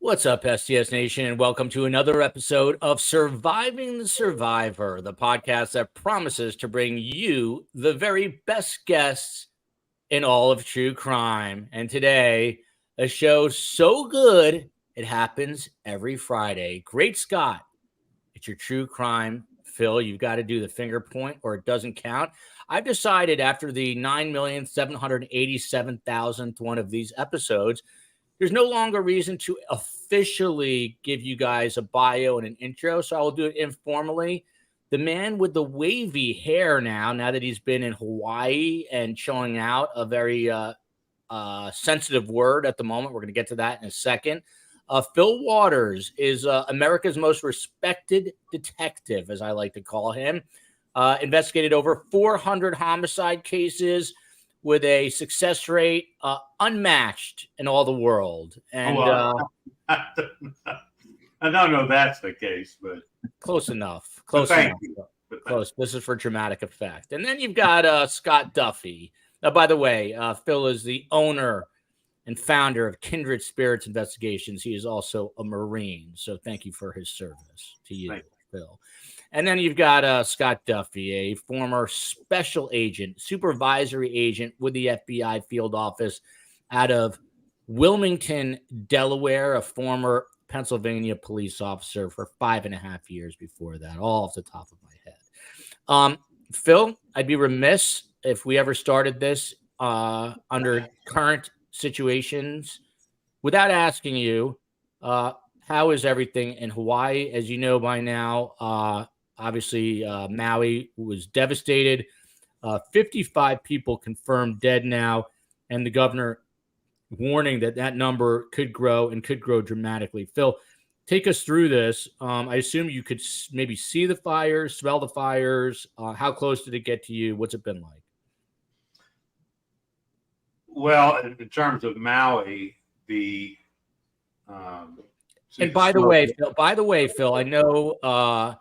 What's up, STS Nation, and welcome to another episode of Surviving the Survivor, the podcast that promises to bring you the very best guests in all of true crime. And today, a show so good, it happens every Friday. Great Scott, it's your true crime. Phil, you've got to do the finger point or it doesn't count. I've decided after the 9,787,000th one of these episodes, there's no longer reason to officially give you guys a bio and an intro, so I will do it informally. The man with the wavy hair now that he's been in Hawaii and chilling out, a very sensitive word at the moment. We're going to get to that in a second. Fil Waters is America's most respected detective, as I like to call him. Investigated over 400 homicide cases with a success rate unmatched in all the world. And I don't know if that's the case, but close enough. Close enough. Close. This is for dramatic effect. And then you've got Scott Duffy. By the way, Phil is the owner and founder of Kindred Spirits Investigations. He is also a Marine. So thank you for his service to you, Phil. And then you've got Scott Duffy, a former special agent, supervisory agent with the FBI field office out of Wilmington, Delaware, a former Pennsylvania police officer for 5.5 years before that, all off the top of my head. Phil, I'd be remiss if we ever started this under current situations without asking you, how is everything in Hawaii? As you know by now, obviously, Maui was devastated. 55 people confirmed dead now, and the governor warning that number could grow and could grow dramatically. Phil, take us through this. I assume you could maybe see the fires, smell the fires. How close did it get to you? What's it been like? Well, in terms of Maui, the and by the way, Phil, I know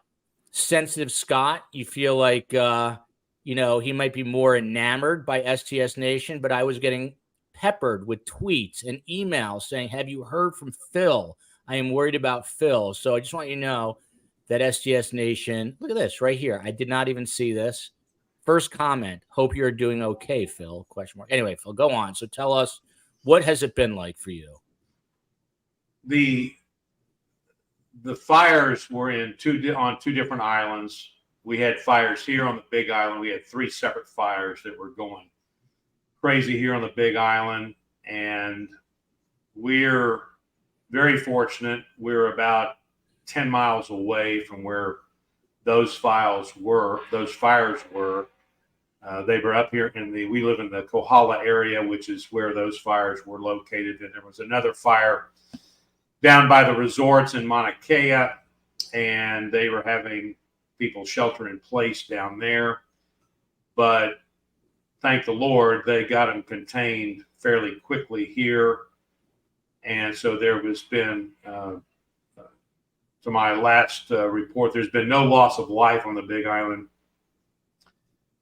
sensitive Scott, you feel like he might be more enamored by STS Nation, but I was getting peppered with tweets and emails saying, have you heard from Phil? I am worried about Phil. So I just want you to know that STS Nation, look at this right here. I did not even see this. First comment, hope you're doing okay, Phil, ? Anyway, Phil, go on. So tell us, what has it been like for you? The fires were on two different islands. We had fires here on the Big Island. We had 3 separate fires that were going crazy here on the Big Island, and we're very fortunate. We're about 10 miles away from where those fires were. They were up here we live in the Kohala area, which is where those fires were located. And there was another fire down by the resorts in Mauna Kea, and they were having people shelter in place down there. But thank the Lord, they got them contained fairly quickly here. And so there has been, to my last report, there's been no loss of life on the Big Island.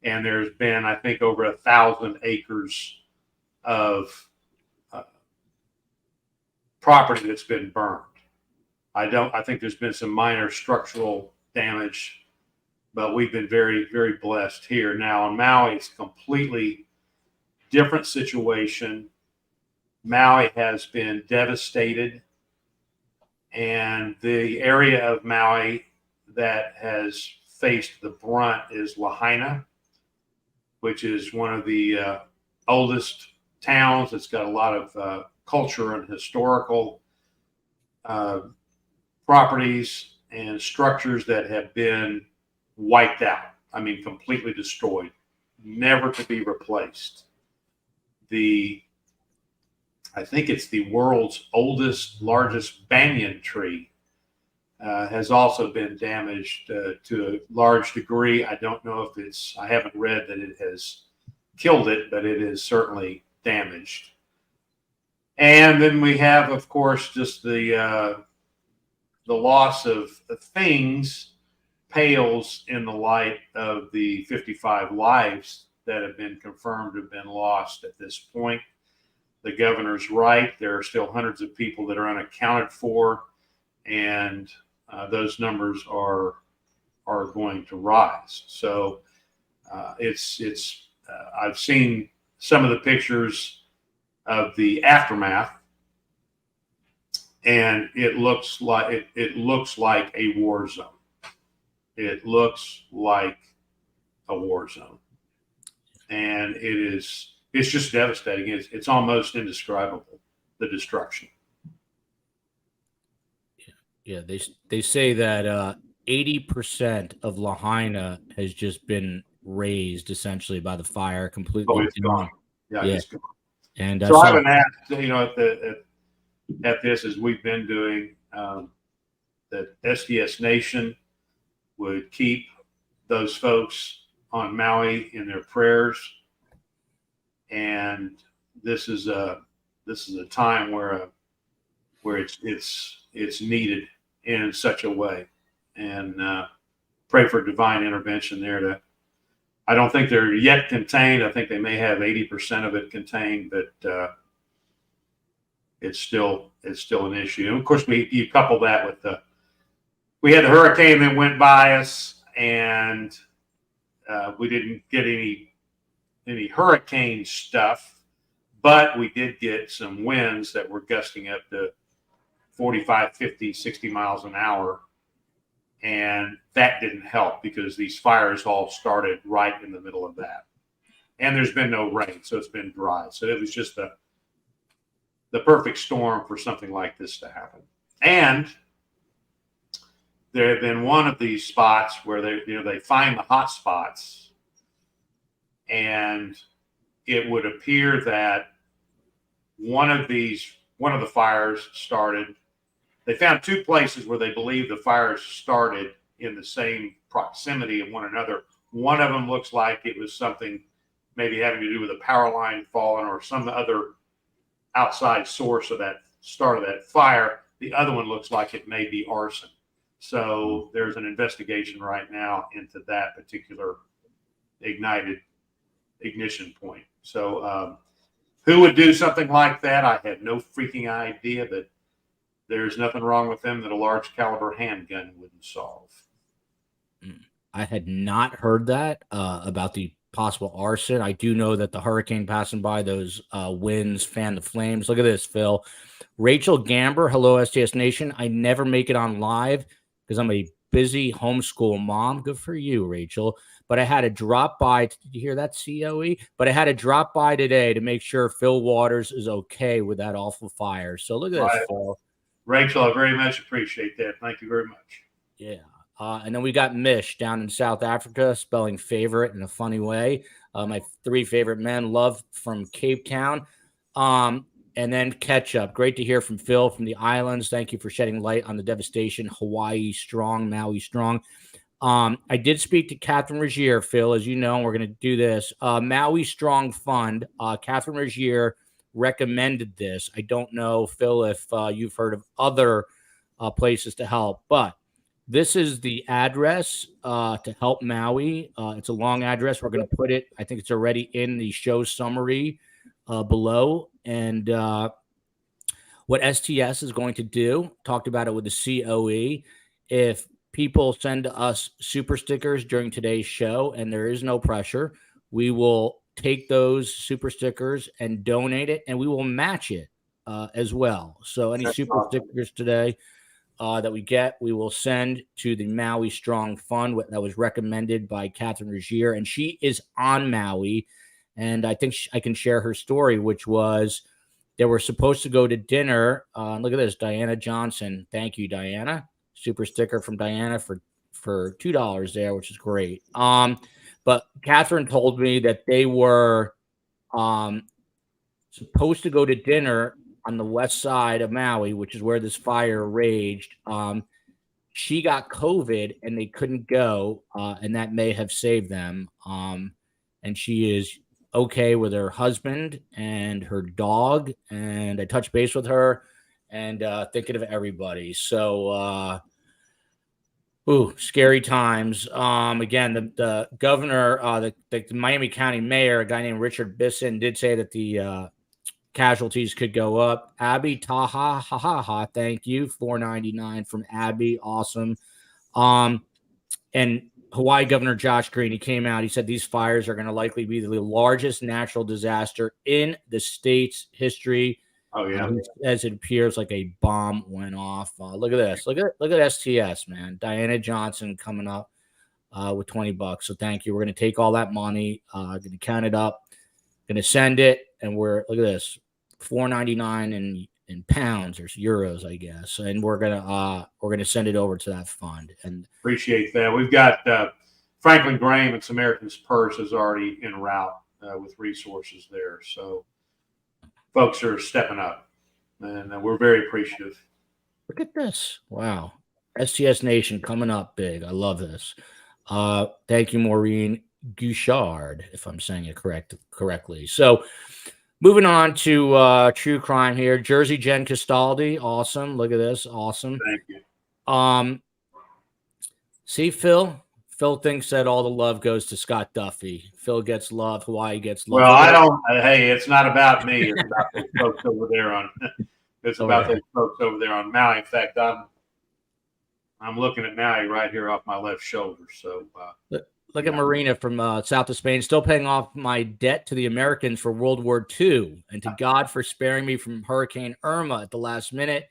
And there's been, I think, over 1,000 acres of property that's been burned. I think there's been some minor structural damage, but we've been very, very blessed here. Now on Maui, it's a completely different situation. Maui has been devastated, and the area of Maui that has faced the brunt is Lahaina, which is one of the oldest towns. It's got a lot of culture and historical properties and structures that have been wiped out. I mean, completely destroyed, never to be replaced. I think it's the world's largest banyan tree has also been damaged to a large degree. I don't know if I haven't read that it has killed it, but it is certainly damaged. And then we have, of course, just the loss of things pales in the light of the 55 lives that have been confirmed have been lost at this point. the governor's right. There are still hundreds of people that are unaccounted for, and those numbers are going to rise. So I've seen some of the pictures of the aftermath, and it looks like a war zone. It looks like a war zone, and it's just devastating. It's almost indescribable, the destruction. Yeah, they say that 80% of Lahaina has just been razed essentially by the fire, completely. Oh, it's gone. Yeah, it's gone. And so I haven't asked, at this, as we've been doing, that STS Nation would keep those folks on Maui in their prayers. And this is a time where it's needed in such a way, and pray for divine intervention there. I don't think they're yet contained. I think they may have 80% of it contained, but it's still an issue. And of course, you couple that with we had the hurricane that went by us, and we didn't get any hurricane stuff, but we did get some winds that were gusting up to 45, 50, 60 miles an hour. And that didn't help because these fires all started right in the middle of that. And there's been no rain, so it's been dry. So it was just the perfect storm for something like this to happen. And there have been one of these spots where they find the hot spots, and it would appear that one of the fires started. They found two places where they believe the fires started in the same proximity of one another. One of them looks like it was something maybe having to do with a power line falling or some other outside source of that start of that fire. The other one looks like it may be arson. So there's an investigation right now into that particular ignition point. So who would do something like that? I had no freaking idea, but there's nothing wrong with them that a large caliber handgun wouldn't solve. I had not heard that about the possible arson. I do know that the hurricane passing by, those winds fan the flames. Look at this, Phil. Rachel Gamber, hello, STS Nation. I never make it on live because I'm a busy homeschool mom. Good for you, Rachel. But I had to drop by. Did you hear that, COE? But I had to drop by today to make sure Fil Waters is okay with that awful fire. So look at this, Phil. Rachel, I very much appreciate that. Thank you very much. Yeah. And then we got Mish down in South Africa, spelling favorite in a funny way. My three favorite men, Love from Cape Town. And then Ketchup. Great to hear from Phil from the islands. Thank you for shedding light on the devastation. Hawaii strong, Maui strong. I did speak to Catherine Regier, Phil, as you know, and we're going to do this. Maui Strong Fund. Catherine Regier recommended this. I don't know, Phil, if you've heard of other places to help, but this is the address to help Maui. It's a long address. We're going to put it, I think it's already in the show summary below. And what STS is going to do, talked about it with the COE. If people send us super stickers during today's show, and there is no pressure, we will take those super stickers and donate it, and we will match it as well. So any super stickers today that we get, we will send to the Maui Strong Fund that was recommended by Catherine Regier, and she is on Maui. And I think I can share her story, which was they were supposed to go to dinner. Look at this, Diana Johnson. Thank you, Diana. Super sticker from Diana for $2 there, which is great. But Catherine told me that they were supposed to go to dinner on the west side of Maui, which is where this fire raged. She got COVID and they couldn't go, and that may have saved them. And she is okay with her husband and her dog. And I touched base with her and thinking of everybody. So, scary times. Again, the governor, the Miami County mayor, a guy named Richard Bisson, did say that the casualties could go up. Abby Taha, ha ha ha. Thank you. $4.99 from Abby. Awesome. And Hawaii Governor Josh Green, he came out. He said these fires are going to likely be the largest natural disaster in the state's history. Oh yeah. As it appears like a bomb went off. Look at this. Look at STS, man. Diana Johnson coming up with $20. So thank you. We're going to take all that money, going to count it up, going to send it, and look at this, $4.99 in pounds or euros, I guess, and we're gonna send it over to that fund. And appreciate that. We've got Franklin Graham and Samaritan's Purse is already en route with resources there. So folks are stepping up, and we're very appreciative. Look at this! Wow, STS Nation coming up big. I love this. Thank you, Maureen Gouchard, if I'm saying it correctly. So. Moving on to true crime here. Jersey Jen Castaldi. Awesome. Look at this. Awesome. Thank you. See, Phil? Phil thinks that all the love goes to Scott Duffy. Phil gets love. Hawaii gets love. Well, I don't. Hey, it's not about me. It's about those folks over there on. It's about those folks over there on Maui. In fact, I'm looking at Maui right here off my left shoulder. So. Look at Marina from south of Spain, still paying off my debt to the Americans for World War II, and to God for sparing me from Hurricane Irma at the last minute.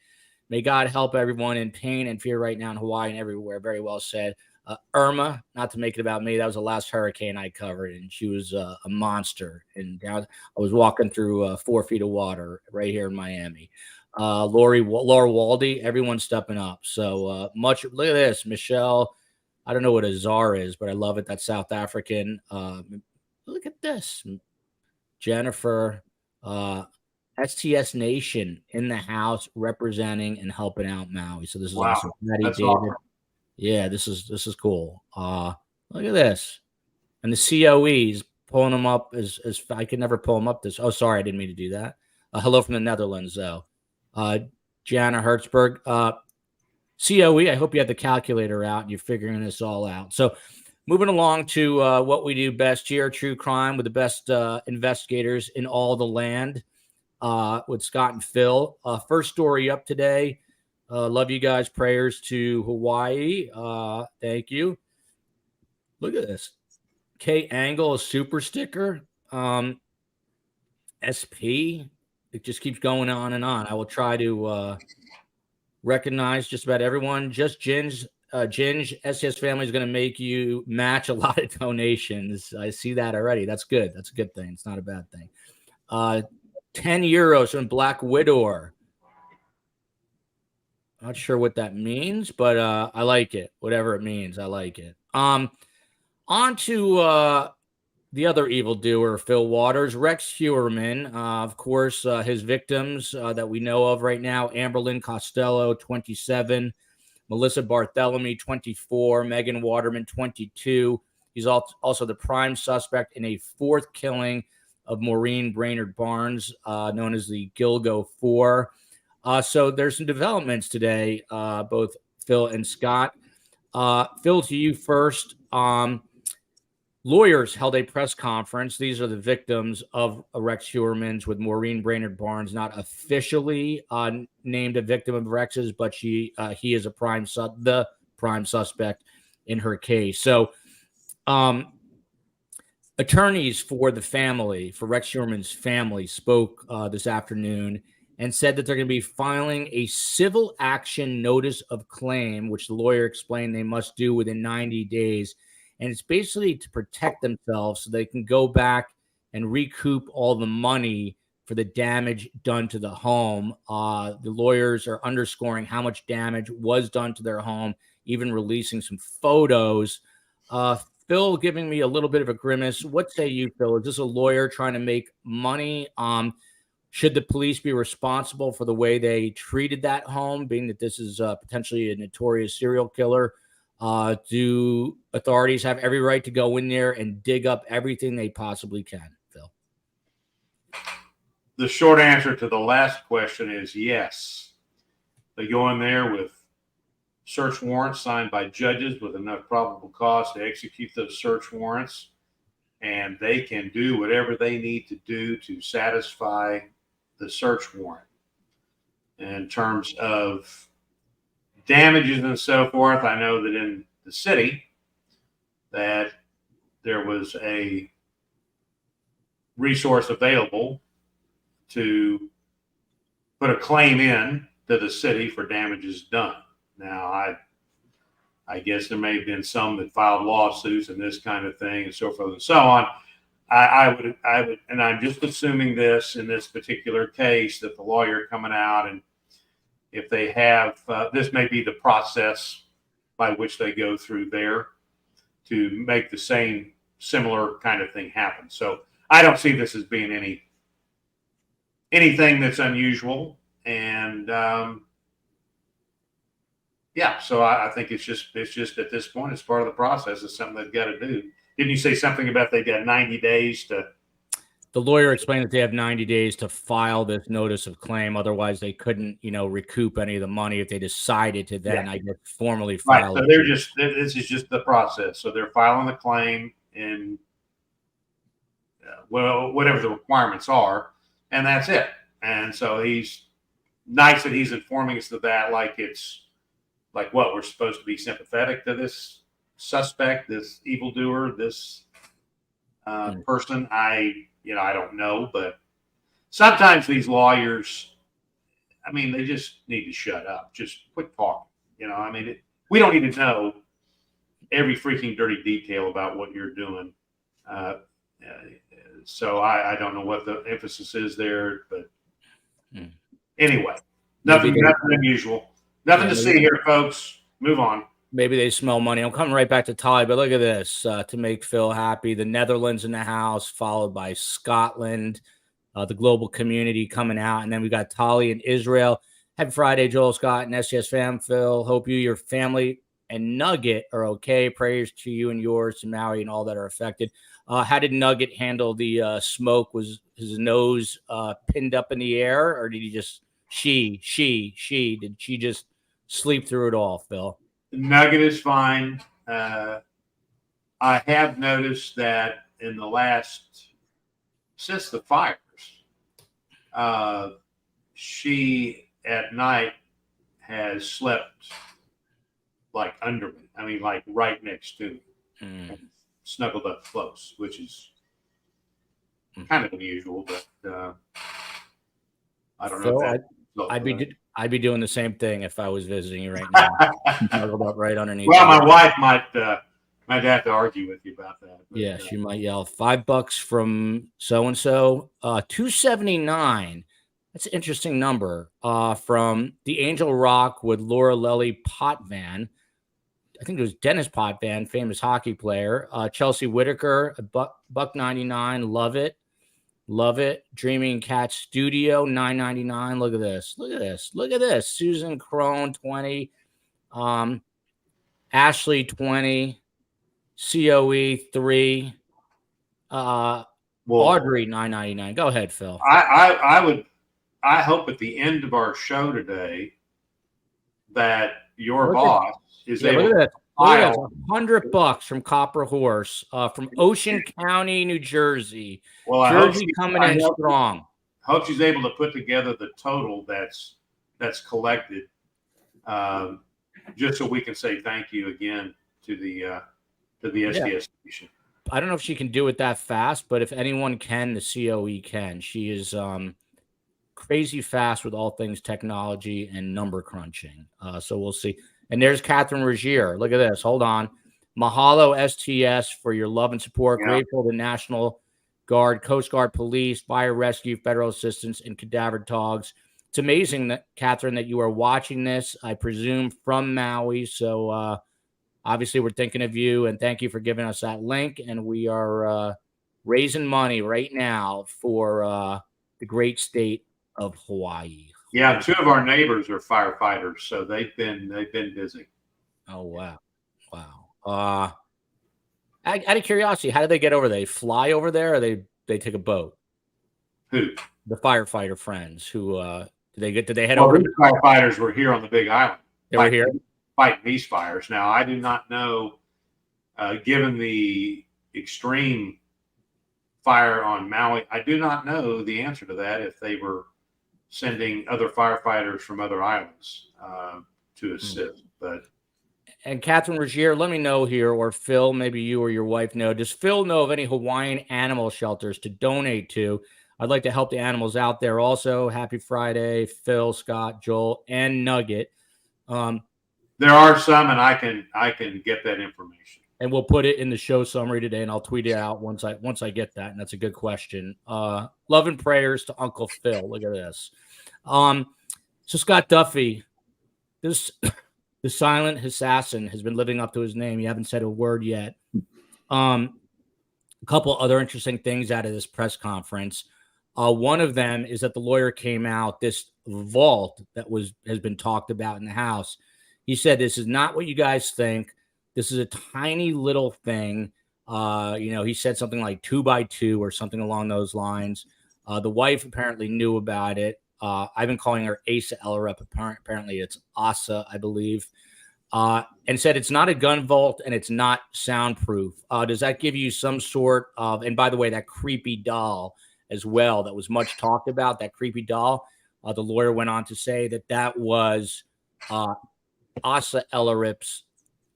May God help everyone in pain and fear right now in Hawaii and everywhere. Very well said. Irma, not to make it about me, that was the last hurricane I covered, and she was a monster. And down, I was walking through 4 feet of water right here in Miami. Laura Waldy, everyone's stepping up. So much. Look at this, Michelle. I don't know what a czar is, but I love it. That's South African. Look at this. Jennifer, STS Nation in the house representing and helping out Maui. So this is awesome. Maddie, David. Awesome. Yeah, this is cool. Look at this. And the COEs pulling them up as I could never pull them up this. Oh, sorry, I didn't mean to do that. Hello from the Netherlands, though. Jana Hertzberg. COE, I hope you have the calculator out and you're figuring this all out. So moving along to what we do best here, true crime with the best investigators in all the land with Scott and Phil. First story up today. Love you guys. Prayers to Hawaii. Thank you. Look at this. K Angle, a super sticker. SP. It just keeps going on and on. I will try to recognize just about everyone. Just Ginge STS family is going to make you match a lot of donations. I see that already. That's good. That's a good thing. It's not a bad thing. 10 euros from Black Widower. Not sure what that means, but I like it. Whatever it means, I like it. On to the other evildoer, Fil Waters, Rex Heuermann. Of course, his victims that we know of right now, Amberlynn Costello, 27, Melissa Barthélemy, 24, Megan Waterman, 22. He's also the prime suspect in a fourth killing of Maureen Brainerd Barnes, known as the Gilgo 4. So there's some developments today, both Phil and Scott. Phil, to you first. Lawyers held a press conference. These are the victims of Rex Heuermann's with Maureen Brainerd Barnes, not officially named a victim of Rex's, but he is the prime suspect in her case. So attorneys for the family, for Rex Heuermann's family, spoke this afternoon and said that they're going to be filing a civil action notice of claim, which the lawyer explained they must do within 90 days. And it's basically to protect themselves so they can go back and recoup all the money for the damage done to the home. The lawyers are underscoring how much damage was done to their home, even releasing some photos. Phil giving me a little bit of a grimace. What say you, Phil? Is this a lawyer trying to make money? Should the police be responsible for the way they treated that home, being that this is potentially a notorious serial killer? Do authorities have every right to go in there and dig up everything they possibly can, Phil? The short answer to the last question is yes. They go in there with search warrants signed by judges with enough probable cause to execute those search warrants, and they can do whatever they need to do to satisfy the search warrant. In terms of damages and so forth, I know that in the city that there was a resource available to put a claim in to the city for damages done. Now, I guess there may have been some that filed lawsuits and this kind of thing and so forth and so on. I would, and I'm just assuming this in this particular case that the lawyer coming out, and if they have, this may be the process by which they go through there to make the same similar kind of thing happen. So I don't see this as being anything that's unusual. And yeah, so I think it's just at this point, it's part of the process. It's something they've got to do. Didn't you say something about they got 90 days to? The lawyer explained that they have 90 days to file this notice of claim. Otherwise, they couldn't, recoup any of the money if they decided to then, I guess, formally file. Right. So this is just the process. So they're filing the claim and whatever the requirements are, and that's it. And so he's nice that he's informing us of that, like it's like what we're supposed to be sympathetic to this suspect, this evildoer, this person. I don't know, but sometimes these lawyers, I mean, they just need to shut up. Just quit talking. We don't need to know every freaking dirty detail about what you're doing. So I don't know what the emphasis is there, but anyway, nothing unusual. Nothing to see here, folks. Move on. Maybe they smell money. I'm coming right back to Tali, but look at this. To make Phil happy, the Netherlands in the house, followed by Scotland, the global community coming out. And then we got Tali in Israel. Happy Friday, Joel, Scott, and STS fam. Phil, hope you, your family, and Nugget are okay. Prayers to you and yours, to Maui and all that are affected. How did Nugget handle the smoke? Was his nose pinned up in the air, or did he just, did she just sleep through it all, Phil? Nugget is fine. I have noticed that in the since the fires, she at night has slept like under me. I mean, like right next to me, snuggled up close, which is kind of unusual, but I don't know. I'd be doing the same thing if I was visiting you right now. Snuggled up right underneath. Well, my wife might have to argue with you about that. But, yeah, she might yell $5 from so and so. 279. That's an interesting number. From the Angel Rock with Laura Lelly Potvin. I think it was Dennis Potvin, famous hockey player. Chelsea Whitaker, $1.99. Love it. Dreaming Cat Studio, $9.99. Look at this. Susan Crone, 20. Ashley, 20. COE, 3. Audrey, $9.99. Go ahead, Phil. I hope at the end of our show today that your boss is able to file $100 from Copper Horse, from Ocean County, New Jersey. Well, Jersey coming in strong. Hope she's able to put together the total that's collected, just so we can say thank you again to the STS station. I don't know if she can do it that fast, but if anyone can, the COE can. She is crazy fast with all things technology and number crunching. So we'll see. And there's Catherine Regier. Look at this. Hold on. Mahalo STS for your love and support. Yeah. Grateful to National Guard, Coast Guard, Police, Fire Rescue, Federal Assistance, and Cadaver Dogs. It's amazing that, Catherine, that you are watching this, I presume, from Maui. So obviously we're thinking of you, and thank you for giving us that link. And we are raising money right now for the great state of Hawaii. Yeah, 2 of our neighbors are firefighters, so they've been busy. Oh wow. Out of curiosity, how do they get over there? They fly over there, or they take a boat? Who? The firefighter friends. Who did they head over? The firefighters were here on the Big Island. They were here fighting these fires. Now, I do not know, given the extreme fire on Maui, I do not know the answer to that, if they were sending other firefighters from other islands to assist. And Catherine Regier, let me know here, or Phil, maybe you or your wife know. Does Phil know of any Hawaiian animal shelters to donate to? I'd like to help the animals out there. Also, happy Friday, Phil, Scott, Joel, and Nugget. There are some, and I can get that information. And we'll put it in the show summary today, and I'll tweet it out once I get that. And that's a good question. Love and prayers to Uncle Phil. Look at this. So Scott Duffy, the silent assassin, has been living up to his name. You haven't said a word yet. A couple other interesting things out of this press conference. One of them is that the lawyer came out, this vault that has been talked about in the House. He said, this is not what you guys think. This is a tiny little thing. He said something like 2 by 2 or something along those lines. The wife apparently knew about it. I've been calling her Asa Ellerup. Apparently it's Asa, I believe. And said it's not a gun vault and it's not soundproof. Does that give you some sort of, and by the way, that creepy doll as well that was much talked about, that creepy doll, the lawyer went on to say that was Asa Ellerup's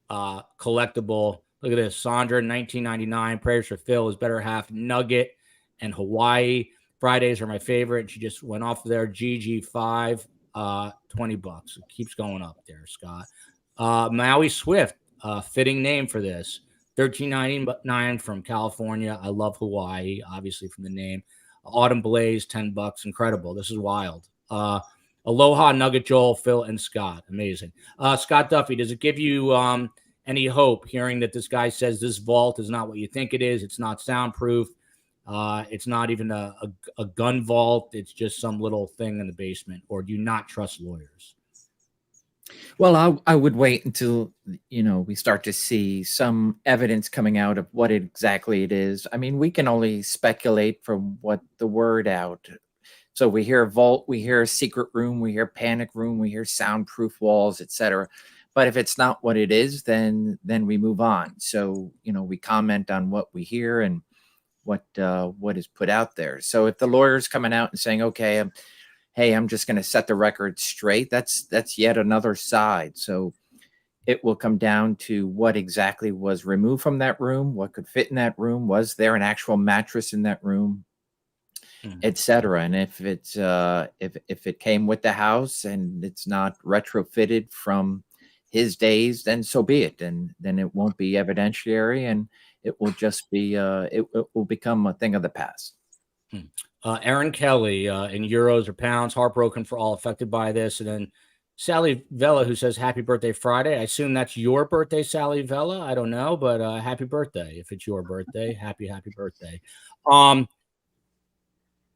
collectible. Look at this. Sandra, 1999, prayers for Phil, his better half, Nugget, and Hawaii. Fridays are my favorite. She just went off there. GG5, $20. It keeps going up there, Scott. Maui Swift, fitting name for this. $13.99 from California. I love Hawaii, obviously from the name. Autumn Blaze, $10. Incredible. This is wild. Aloha, Nugget, Joel, Phil, and Scott. Amazing. Scott Duffy, does it give you any hope hearing that this guy says this vault is not what you think it is? It's not soundproof. It's not even a gun vault. It's just some little thing in the basement. Or do you not trust lawyers? Well, I would wait until, we start to see some evidence coming out of what exactly it is. I mean, we can only speculate from what the word out. So we hear vault, we hear secret room, we hear panic room, we hear soundproof walls, etc. But if it's not what it is, then we move on. So, we comment on what we hear and what is put out there. So if the lawyer's coming out and saying, okay, hey, I'm just going to set the record straight, that's yet another side. So it will come down to what exactly was removed from that room, what could fit in that room, was there an actual mattress in that room, etc. And if it's if it came with the house and it's not retrofitted from his days, then so be it. And then it won't be evidentiary, and it will just be it will become a thing of the past. Aaron Kelly, in euros or pounds, heartbroken for all affected by this. And then Sally Vella, who says, happy birthday Friday. I assume that's your birthday, Sally Vella. I don't know, but happy birthday. If it's your birthday, happy birthday.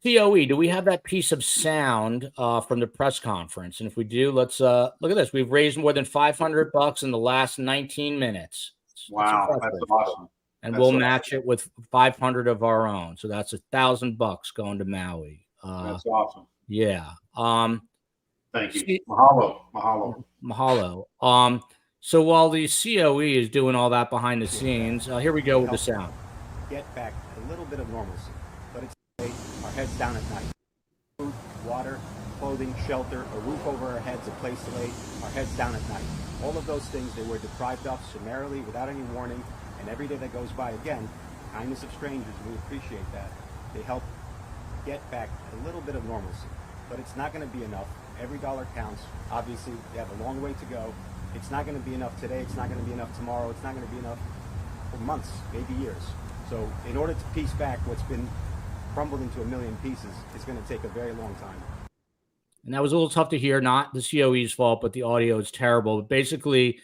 COE, do we have that piece of sound from the press conference? And if we do, let's look at this. We've raised more than $500 in the last 19 minutes. Wow, that's awesome. And we'll match it with 500 of our own. So that's $1,000 going to Maui. That's awesome. Yeah. Thank you. Mahalo. So while the COE is doing all that behind the scenes, here we go with the sound. Get back a little bit of normalcy, but it's our heads down at night. Food, water, clothing, shelter, a roof over our heads, a place to lay, our heads down at night. All of those things they were deprived of summarily without any warning. And every day that goes by, again, kindness of strangers, we appreciate that. They help get back a little bit of normalcy. But it's not going to be enough. Every dollar counts. Obviously, they have a long way to go. It's not going to be enough today. It's not going to be enough tomorrow. It's not going to be enough for months, maybe years. So in order to piece back what's been crumbled into a million pieces, it's going to take a very long time. And that was a little tough to hear. Not the COE's fault, but the audio is terrible. But basically,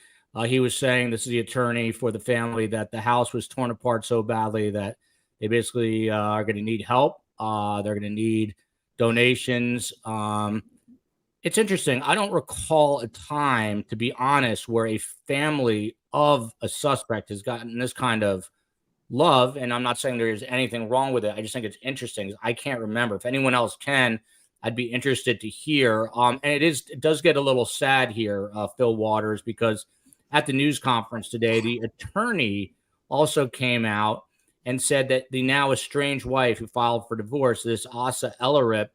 he was saying, this is the attorney for the family, that the house was torn apart so badly that they basically are going to need help. They're going to need donations. It's interesting. I don't recall a time, to be honest, where a family of a suspect has gotten this kind of love. And I'm not saying there is anything wrong with it. I just think it's interesting. I can't remember. If anyone else can, I'd be interested to hear. And it does get a little sad here, Fil Waters, because at the news conference today, the attorney also came out and said that the now estranged wife who filed for divorce, this Asa Ellerup,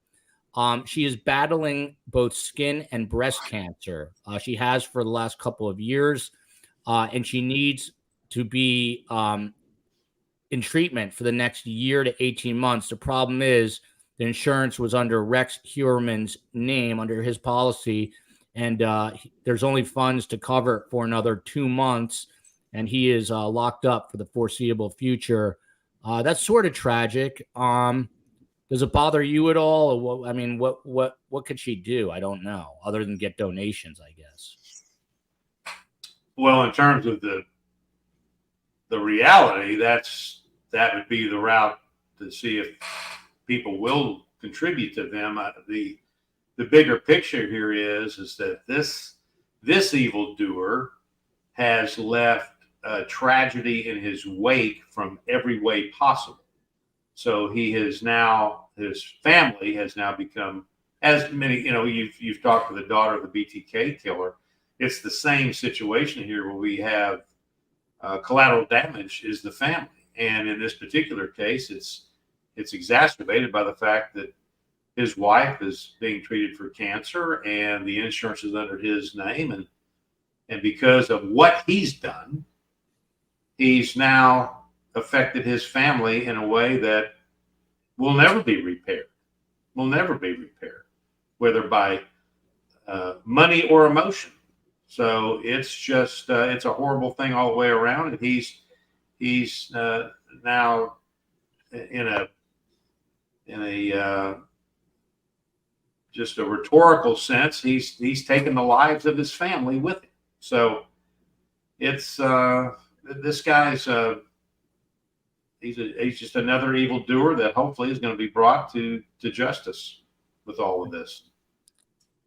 She is battling both skin and breast cancer. She has for the last couple of years, and she needs to be in treatment for the next year to 18 months. The problem is the insurance was under Rex Heuermann's name, under his policy, and there's only funds to cover it for another 2 months, and he is locked up for the foreseeable future. That's sort of tragic. Does it bother you at all? Or what, I mean, what could she do? I don't know, other than get donations, I guess. Well, in terms of the reality, that would be the route to see if people will contribute to them. The bigger picture here is that this evildoer has left tragedy in his wake from every way possible. So his family has now become, as many, you've talked to the daughter of the BTK killer. It's the same situation here where we have collateral damage is the family. And in this particular case, it's exacerbated by the fact that his wife is being treated for cancer and the insurance is under his name. And because of what he's done, he's now affected his family in a way that will never be repaired. Will never be repaired, whether by money or emotion. So it's just it's a horrible thing all the way around, and he's now in a just a rhetorical sense. He's taken the lives of his family with him. So it's this guy's he's just another evildoer that hopefully is going to be brought to justice with all of this.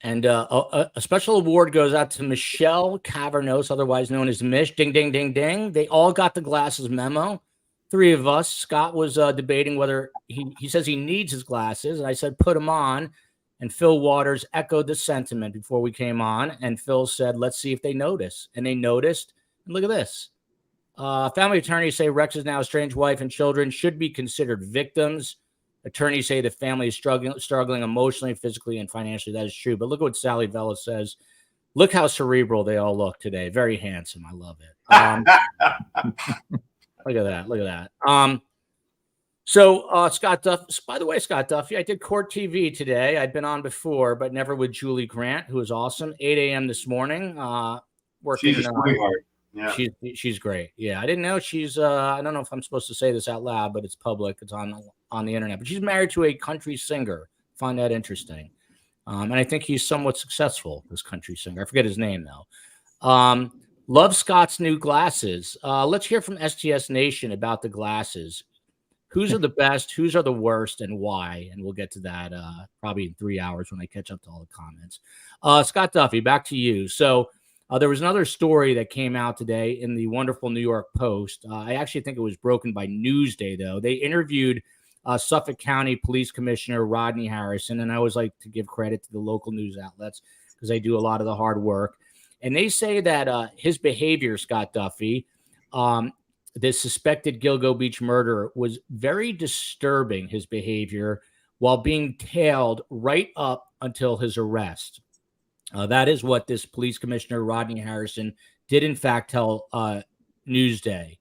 And a special award goes out to Michelle Cavernos, otherwise known as Mish. Ding, ding, ding, ding. They all got the glasses memo. 3 of us. Scott was debating whether he says he needs his glasses. And I said, put them on. And Fil Waters echoed the sentiment before we came on. And Phil said, let's see if they notice. And they noticed. And look at this. Family attorneys say Rex's now estranged wife and children should be considered victims. Attorneys say the family is struggling emotionally, physically, and financially. That is true. But look at what Sally Vella says. Look how cerebral they all look today. Very handsome. I love it. Look at that. Look at that. So Scott Duff, by the way, Scott Duffy, I did Court TV today. I'd been on before, but never with Julie Grant, who is awesome. 8 a.m. this morning. Working. She's a sweetheart. Yeah. She's great. Yeah. I didn't know she's I don't know if I'm supposed to say this out loud, but it's public. It's on the internet. But she's married to a country singer. Find that interesting. And I think he's somewhat successful, this country singer. I forget his name though. Love Scott's new glasses. Let's hear from STS Nation about the glasses. Whose are the best? Whose are the worst, and why? And we'll get to that probably in 3 hours when I catch up to all the comments. Scott Duffy, back to you. So there was another story that came out today in the wonderful New York Post. I actually think it was broken by Newsday, though. They interviewed Suffolk County Police Commissioner Rodney Harrison, and I always like to give credit to the local news outlets because they do a lot of the hard work. And they say that his behavior, Scott Duffy, this suspected Gilgo Beach murderer, was very disturbing, his behavior, while being tailed right up until his arrest. That is what this police commissioner, Rodney Harrison, did in fact tell Newsday.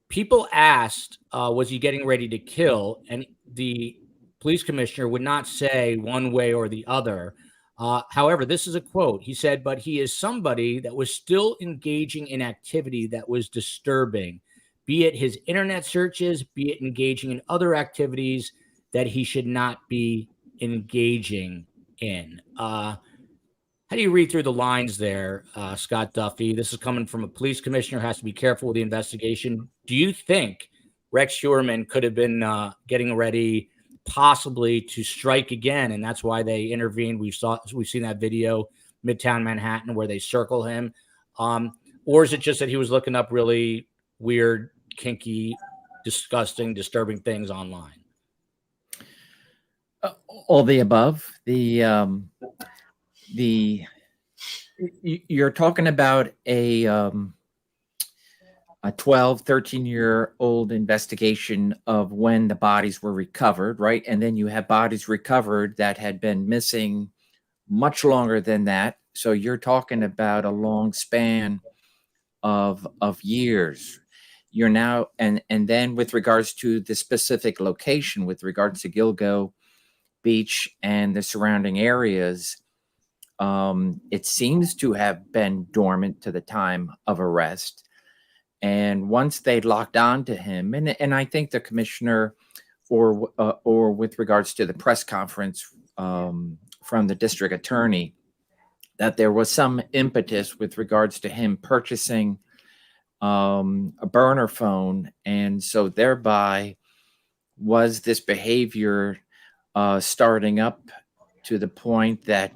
People asked, was he getting ready to kill? And the police commissioner would not say one way or the other. However, this is a quote. He said, but he is somebody that was still engaging in activity that was disturbing, be it his internet searches, be it engaging in other activities that he should not be engaging in. How do you read through the lines there, Scott Duffy? This is coming from a police commissioner who has to be careful with the investigation. Do you think Rex Heuermann could have been getting ready possibly to strike again, and that's why they intervened? We've seen that video, Midtown Manhattan, where they circle him. Or is it just that he was looking up really weird, kinky, disgusting, disturbing things online? All the above. You're talking about a a 12, 13-year-old investigation of when the bodies were recovered, right? And then you have bodies recovered that had been missing much longer than that. So you're talking about a long span of years. You're now, and then with regards to the specific location, with regards to Gilgo Beach and the surrounding areas, it seems to have been dormant to the time of arrest. And once they locked on to him, and I think the commissioner, or with regards to the press conference from the district attorney, that there was some impetus with regards to him purchasing a burner phone, and so thereby was this behavior starting up to the point that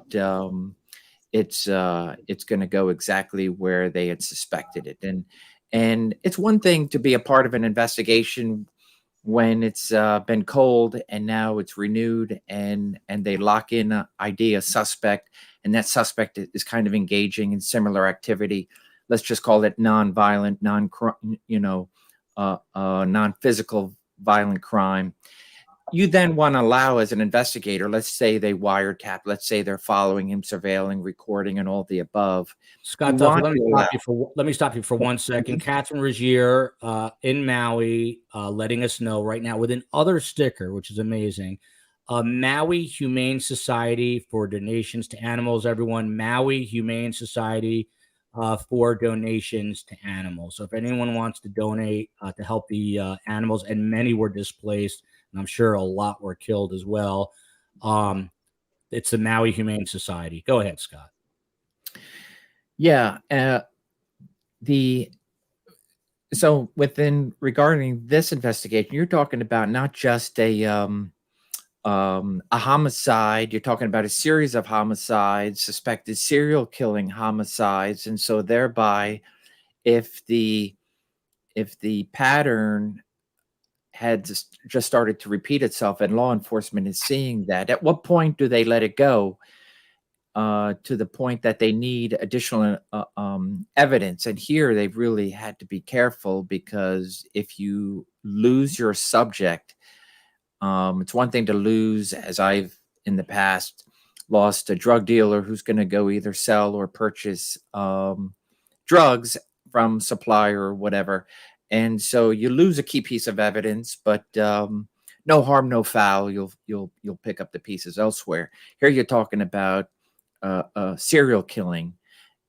it's going to go exactly where they had suspected it. And it's one thing to be a part of an investigation when it's been cold and now it's renewed, and they lock in an idea suspect, and that suspect is kind of engaging in similar activity. Let's just call it non-violent, non-physical violent crime. You then want to allow, as an investigator, let's say they wiretap, let's say they're following him, surveilling, recording, and all the above. Scott Duffy, let me stop you for 1 second. Catherine Regier in Maui letting us know right now with another sticker, which is amazing. Maui Humane Society for donations to animals, everyone. Maui Humane Society for donations to animals. So if anyone wants to donate to help the animals, and many were displaced, and I'm sure a lot were killed as well, it's the Maui Humane Society. Go ahead, Scott. Yeah. So regarding this investigation, you're talking about not just a homicide. You're talking about a series of homicides, suspected serial killing homicides, and so thereby, if the pattern had just started to repeat itself, and law enforcement is seeing that, at what point do they let it go to the point that they need additional evidence? And here they've really had to be careful, because if you lose your subject, it's one thing to lose, as I've in the past lost a drug dealer who's going to go either sell or purchase drugs from supplier or whatever. And so you lose a key piece of evidence, but no harm, no foul. You'll pick up the pieces elsewhere. Here you're talking about serial killing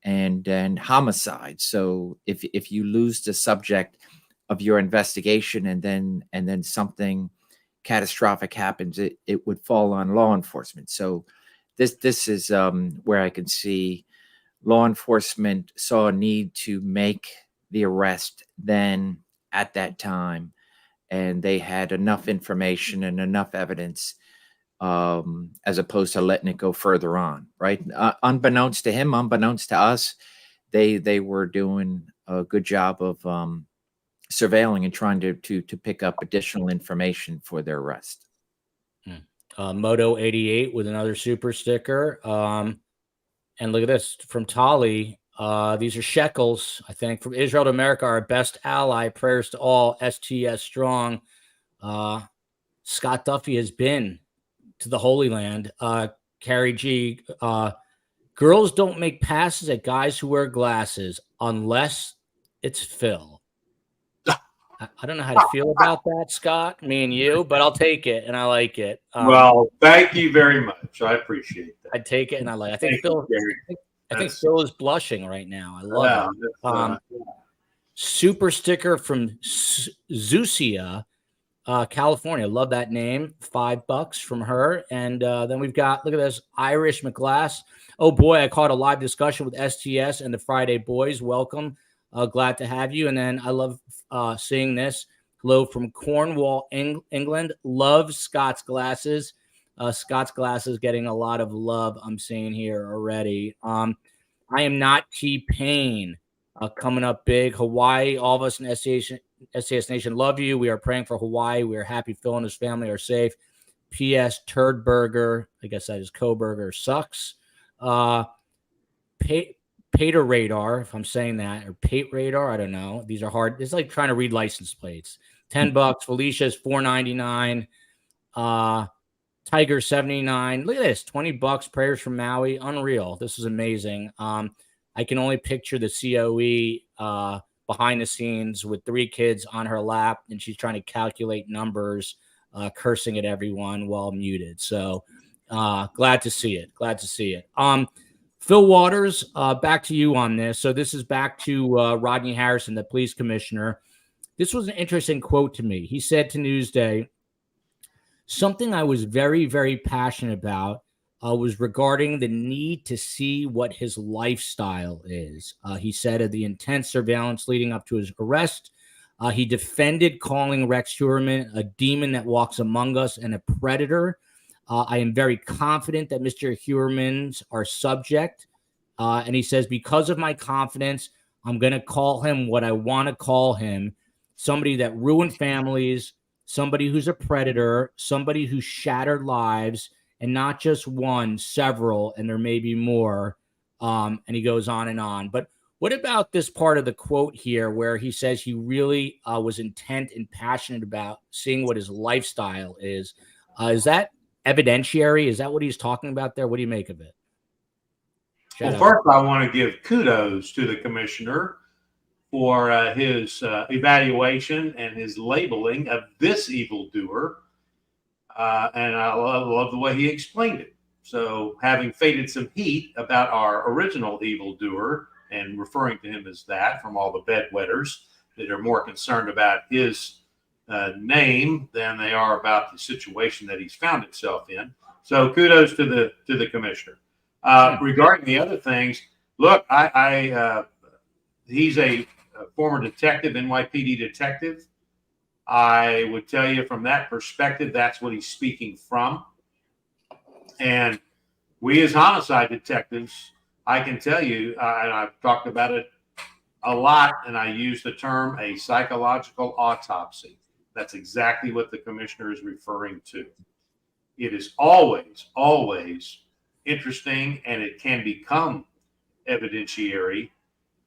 and homicide. So if you lose the subject of your investigation, and then something catastrophic happens, it would fall on law enforcement. So this is where I can see law enforcement saw a need to make the arrest then at that time, and they had enough information and enough evidence, as opposed to letting it go further on, right? Unbeknownst to him, unbeknownst to us, they were doing a good job of surveilling and trying to pick up additional information for their arrest. Moto 88 with another super sticker. And look at this from Tali. These are shekels, I think, from Israel to America, our best ally. Prayers to all. STS strong. Scott Duffy has been to the Holy Land. Carrie G. Girls don't make passes at guys who wear glasses unless it's Phil. I don't know how to feel about that, Scott, me and you, but I'll take it, and I like it. Well, thank you very much. I appreciate that. I take it, and I like it. I think Phil. I think Phil is blushing right now. I love it. Super sticker from Zucia, California. Love that name. $5 from her. And then we've got, look at this, Irish McGlass. Oh boy, I caught a live discussion with STS and the Friday Boys. Welcome. Glad to have you. And then I love seeing this. Hello from Cornwall, England. Love Scott's glasses. Scott's glasses getting a lot of love, I'm seeing here already. I am not T-Pain. Coming up big. Hawaii, all of us in STS Nation love you. We are praying for Hawaii. We are happy Phil and his family are safe. P.S. Turdberger, I guess that is Kohberger, sucks. Pater Radar, if I'm saying that, or Pate Radar, I don't know. These are hard. It's like trying to read license plates. $10. Felicia's $4.99. Tiger 79. Look at this, $20. Prayers from Maui. Unreal. This is amazing. I can only picture the COE behind the scenes with 3 kids on her lap, and she's trying to calculate numbers, cursing at everyone while muted. So glad to see it. Glad to see it. Fil Waters, back to you on this. So this is back to Rodney Harrison, the police commissioner. This was an interesting quote to me. He said to Newsday, something I was very, very passionate about was regarding the need to see what his lifestyle is. He said of the intense surveillance leading up to his arrest, he defended calling Rex Heuermann a demon that walks among us and a predator. I am very confident that Mr. Heuermann's our subject. And he says, because of my confidence, I'm going to call him what I want to call him, somebody that ruined families, somebody who's a predator, somebody who shattered lives, and not just one, several, and there may be more. And he goes on and on. But what about this part of the quote here where he says he really was intent and passionate about seeing what his lifestyle is? Is that evidentiary? Is that what he's talking about there? What do you make of it? Well, first, I want to give kudos to the commissioner for his evaluation and his labeling of this evildoer. And I love the way he explained it. So having faded some heat about our original evildoer and referring to him as that from all the bedwetters that are more concerned about his name than they are about the situation that he's found himself in. So kudos to the commissioner. Regarding the other things, look, he's a former detective, NYPD detective. I would tell you from that perspective, that's what he's speaking from. And we as homicide detectives, I can tell you, and I've talked about it a lot, and I use the term a psychological autopsy. That's exactly what the commissioner is referring to. It is always, always interesting, and it can become evidentiary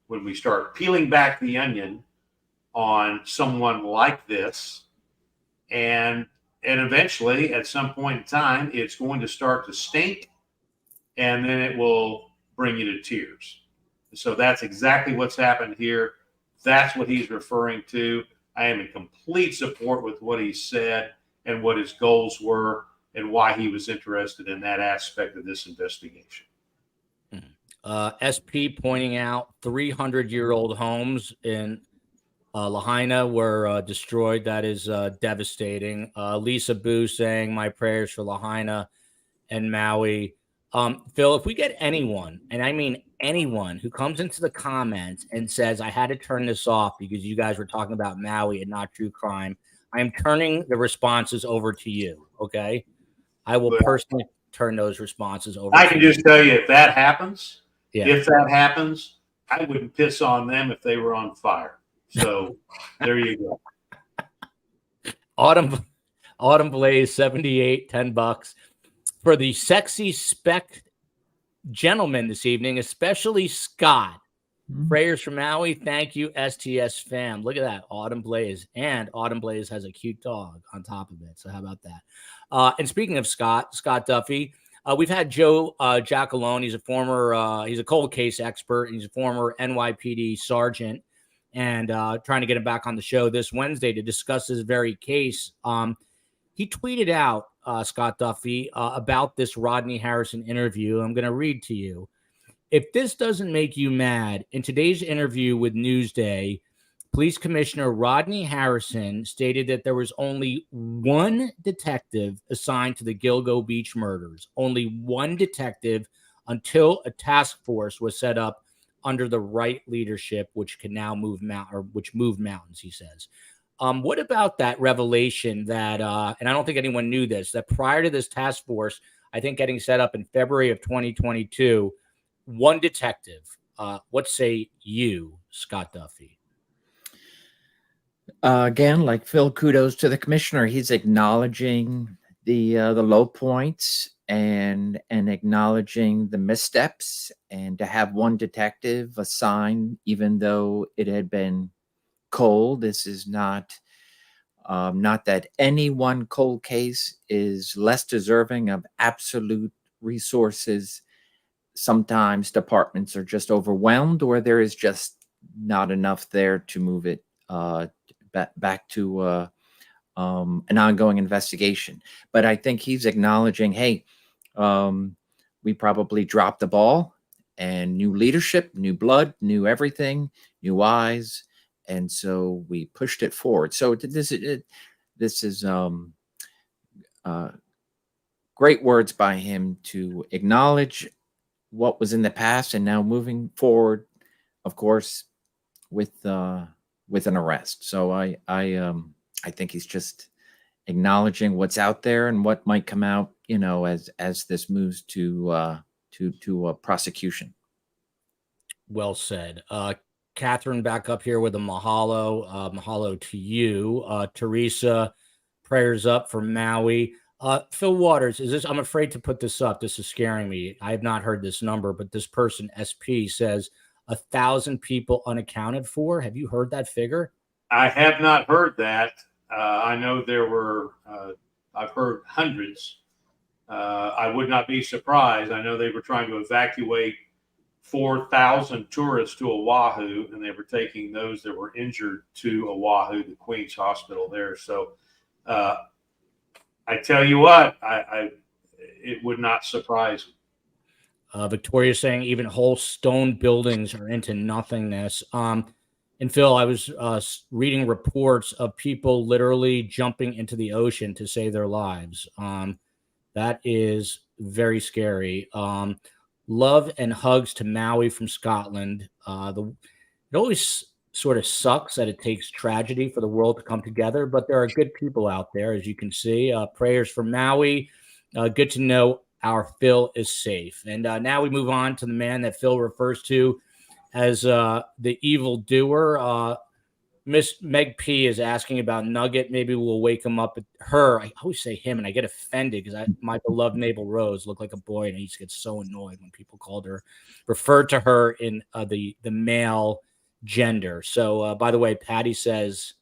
when we start peeling back the onion on someone like this, and eventually at some point in time it's going to start to stink, and then it will bring you to tears. So that's exactly what's happened here. That's what he's referring to. I am in complete support with what he said and what his goals were and why he was interested in that aspect of this investigation. SP pointing out 300-year-old homes in Lahaina were destroyed. That is devastating. Lisa Boo saying, my prayers for Lahaina and Maui. Phil, if we get anyone, and I mean anyone, who comes into the comments and says, I had to turn this off because you guys were talking about Maui and not true crime, I am turning the responses over to you, okay? I will personally turn those responses over to you. I can just tell you, if that happens, I wouldn't piss on them if they were on fire. So there you go. Autumn Blaze, 78, $10 for the sexy spec gentleman this evening, especially Scott. Prayers from Maui. Thank you, STS fam. Look at that, Autumn Blaze. And Autumn Blaze has a cute dog on top of it. So how about that? And speaking of Scott Duffy, we've had Joe Giacalone. He's a former, he's a cold case expert. And he's a former NYPD sergeant. And trying to get him back on the show this Wednesday to discuss this very case. He tweeted out, Scott Duffy, about this Rodney Harrison interview. I'm going to read to you. If this doesn't make you mad, in today's interview with Newsday, Police Commissioner Rodney Harrison stated that there was only one detective assigned to the Gilgo Beach murders. Only one detective until a task force was set up under the right leadership, which can now move mountains, he says. What about that revelation that, and I don't think anyone knew this, that prior to this task force, I think getting set up in February of 2022, one detective, what say you, Scott Duffy? Again, like Phil, kudos to the commissioner. He's acknowledging the low points and acknowledging the missteps, and to have one detective assigned, even though it had been cold. This is not that any one cold case is less deserving of absolute resources. Sometimes departments are just overwhelmed, or there is just not enough there to move it back to an ongoing investigation. But I think he's acknowledging, hey, we probably dropped the ball, and new leadership, new blood, new everything, new eyes, and so we pushed it forward. So this is great words by him to acknowledge what was in the past, and now moving forward, of course, with an arrest. So I think he's just acknowledging what's out there and what might come out, as this moves to prosecution. Well said. Catherine, back up here with a mahalo. Mahalo to you. Teresa, prayers up for Maui. Fil Waters, I'm afraid to put this up. This is scaring me. I have not heard this number, but this person, SP, says 1,000 people unaccounted for. Have you heard that figure? I have not heard that. I know there were, I've heard hundreds. I would not be surprised. I know they were trying to evacuate 4,000 tourists to Oahu, and they were taking those that were injured to Oahu, the Queen's Hospital there. So I tell you what, it would not surprise me. Victoria saying even whole stone buildings are into nothingness. And Phil, I was reading reports of people literally jumping into the ocean to save their lives. That is very scary. Love and hugs to Maui from Scotland. It always sort of sucks that it takes tragedy for the world to come together, but there are good people out there, as you can see. Prayers for Maui. Good to know our Phil is safe. And now we move on to the man that Phil refers to as the evil doer. Miss Meg P is asking about Nugget. Maybe we'll wake him up. I always say him, and I get offended because my beloved Mabel Rose looked like a boy, and I used to get so annoyed when people referred to her in the male gender. So, by the way, Patty says,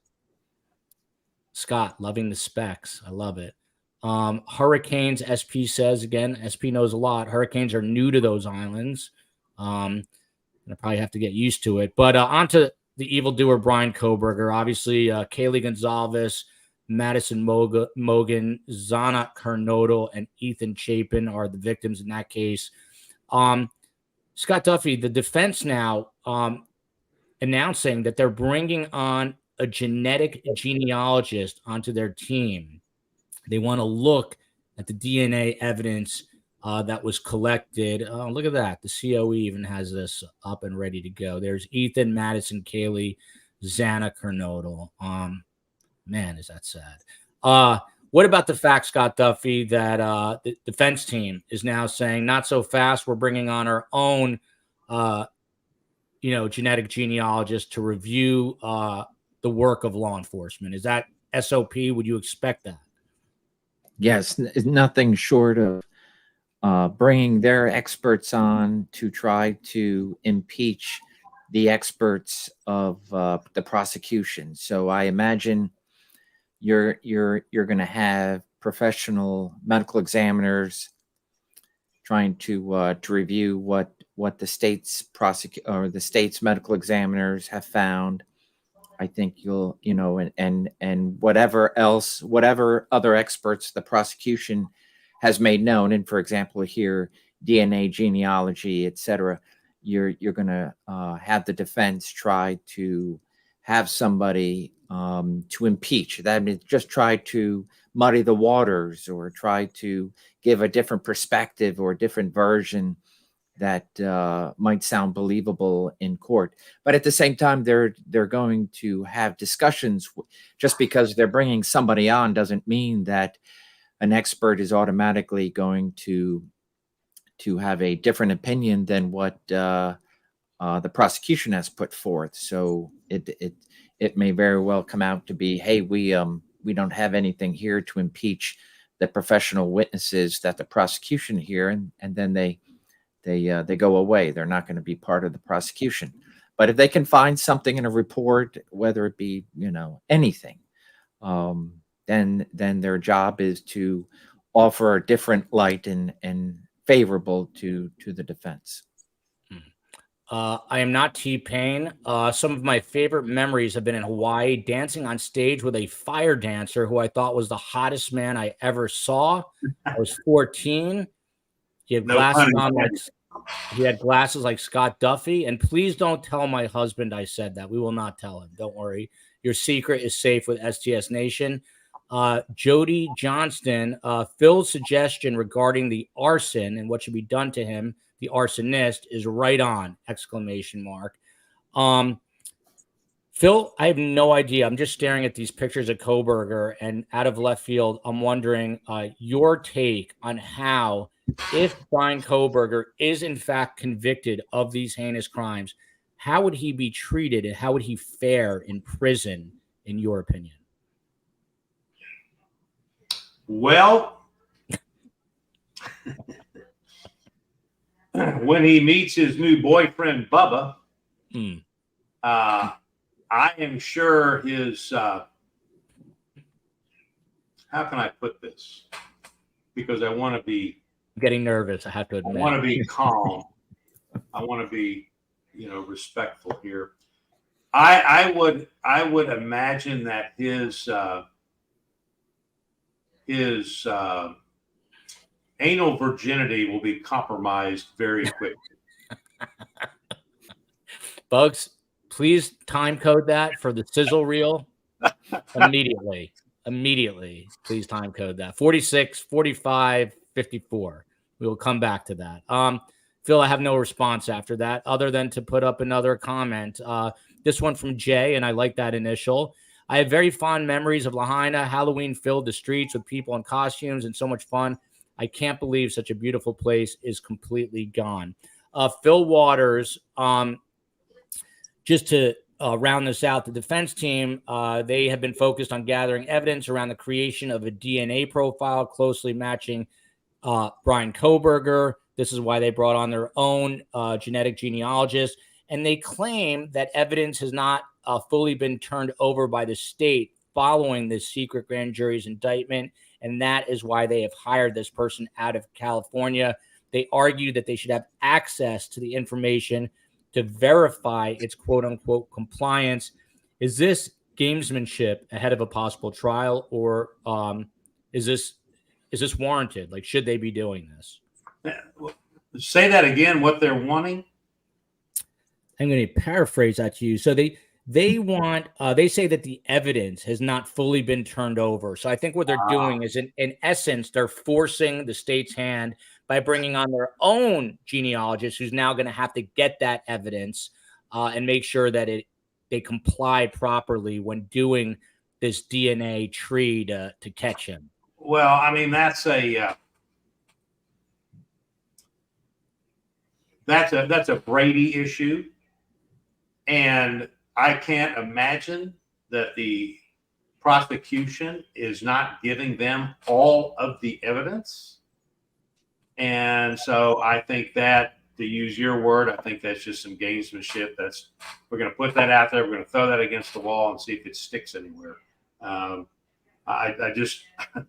Scott, loving the specs. I love it. Hurricanes, SP says, again, SP knows a lot. Hurricanes are new to those islands. I probably have to get used to it. But on to the evildoer, Bryan Kohberger. Obviously, Kaylee Gonzalez, Madison Mogan, Zana Kernodle, and Ethan Chapin are the victims in that case. Scott Duffy, the defense now announcing that they're bringing on a genetic genealogist onto their team. They want to look at the DNA evidence that was collected. Oh, look at that. The COE even has this up and ready to go. There's Ethan, Madison, Kaylee, Zana Kernodle. Man, is that sad. What about the fact, Scott Duffy, that the defense team is now saying, not so fast, we're bringing on our own genetic genealogist to review the work of law enforcement? Is that SOP? Would you expect that? Yes, nothing short of bringing their experts on to try to impeach the experts of the prosecution. So I imagine you're going to have professional medical examiners trying to review what the state's the state's medical examiners have found. I think you'll, and whatever other experts the prosecution has made known. And for example, here, DNA, genealogy, etc. You're going to have the defense try to have somebody to impeach. That means just try to muddy the waters or try to give a different perspective or a different version that might sound believable in court. But at the same time, they're going to have discussions. Just because they're bringing somebody on doesn't mean that an expert is automatically going to have a different opinion than what the prosecution has put forth. So it may very well come out to be, hey, we don't have anything here to impeach the professional witnesses that the prosecution hear, and then they go away. They're not going to be part of the prosecution. But if they can find something in a report, whether it be, anything, then their job is to offer a different light and favorable to the defense. I am not T-Pain. Some of my favorite memories have been in Hawaii, dancing on stage with a fire dancer who I thought was the hottest man I ever saw. I was 14. He had glasses on he had glasses like Scott Duffy. And please don't tell my husband I said that. We will not tell him. Don't worry. Your secret is safe with STS Nation. Jody Johnston, Phil's suggestion regarding the arson and what should be done to him, the arsonist, is right on! ! Phil, I have no idea. I'm just staring at these pictures of Kohberger, and out of left field, I'm wondering your take on how, if Bryan Kohberger is in fact convicted of these heinous crimes, how would he be treated and how would he fare in prison, in your opinion? Well, when he meets his new boyfriend, Bubba, I am sure his, how can I put this? Because I want to be getting nervous, I have to admit. I want to be calm. I want to be, respectful here. I would imagine that his anal virginity will be compromised very quickly. Bugs, please time code that for the sizzle reel immediately. Immediately. Please time code that. 46, 45, 54. We will come back to that. Phil, I have no response after that other than to put up another comment. This one from Jay, and I like that initial. I have very fond memories of Lahaina. Halloween filled the streets with people in costumes and so much fun. I can't believe such a beautiful place is completely gone. Fil Waters, just to round this out, the defense team, they have been focused on gathering evidence around the creation of a DNA profile closely matching Bryan Kohberger. This is why they brought on their own genetic genealogist. And they claim that evidence has not fully been turned over by the state following this secret grand jury's indictment. And that is why they have hired this person out of California. They argue that they should have access to the information to verify its quote unquote compliance. Is this gamesmanship ahead of a possible trial, or is this warranted? Like, should they be doing this? Say that again, what they're wanting? I'm going to paraphrase that to you. So they want, they say that the evidence has not fully been turned over. So I think what they're doing is in essence, they're forcing the state's hand by bringing on their own genealogist, who's now going to have to get that evidence and make sure that they comply properly when doing this DNA tree to catch him. Well, I mean, that's a Brady issue. And I can't imagine that the prosecution is not giving them all of the evidence. And so I think that, to use your word, I think that's just some gamesmanship. We're going to put that out there. We're going to throw that against the wall and see if it sticks anywhere. I just, and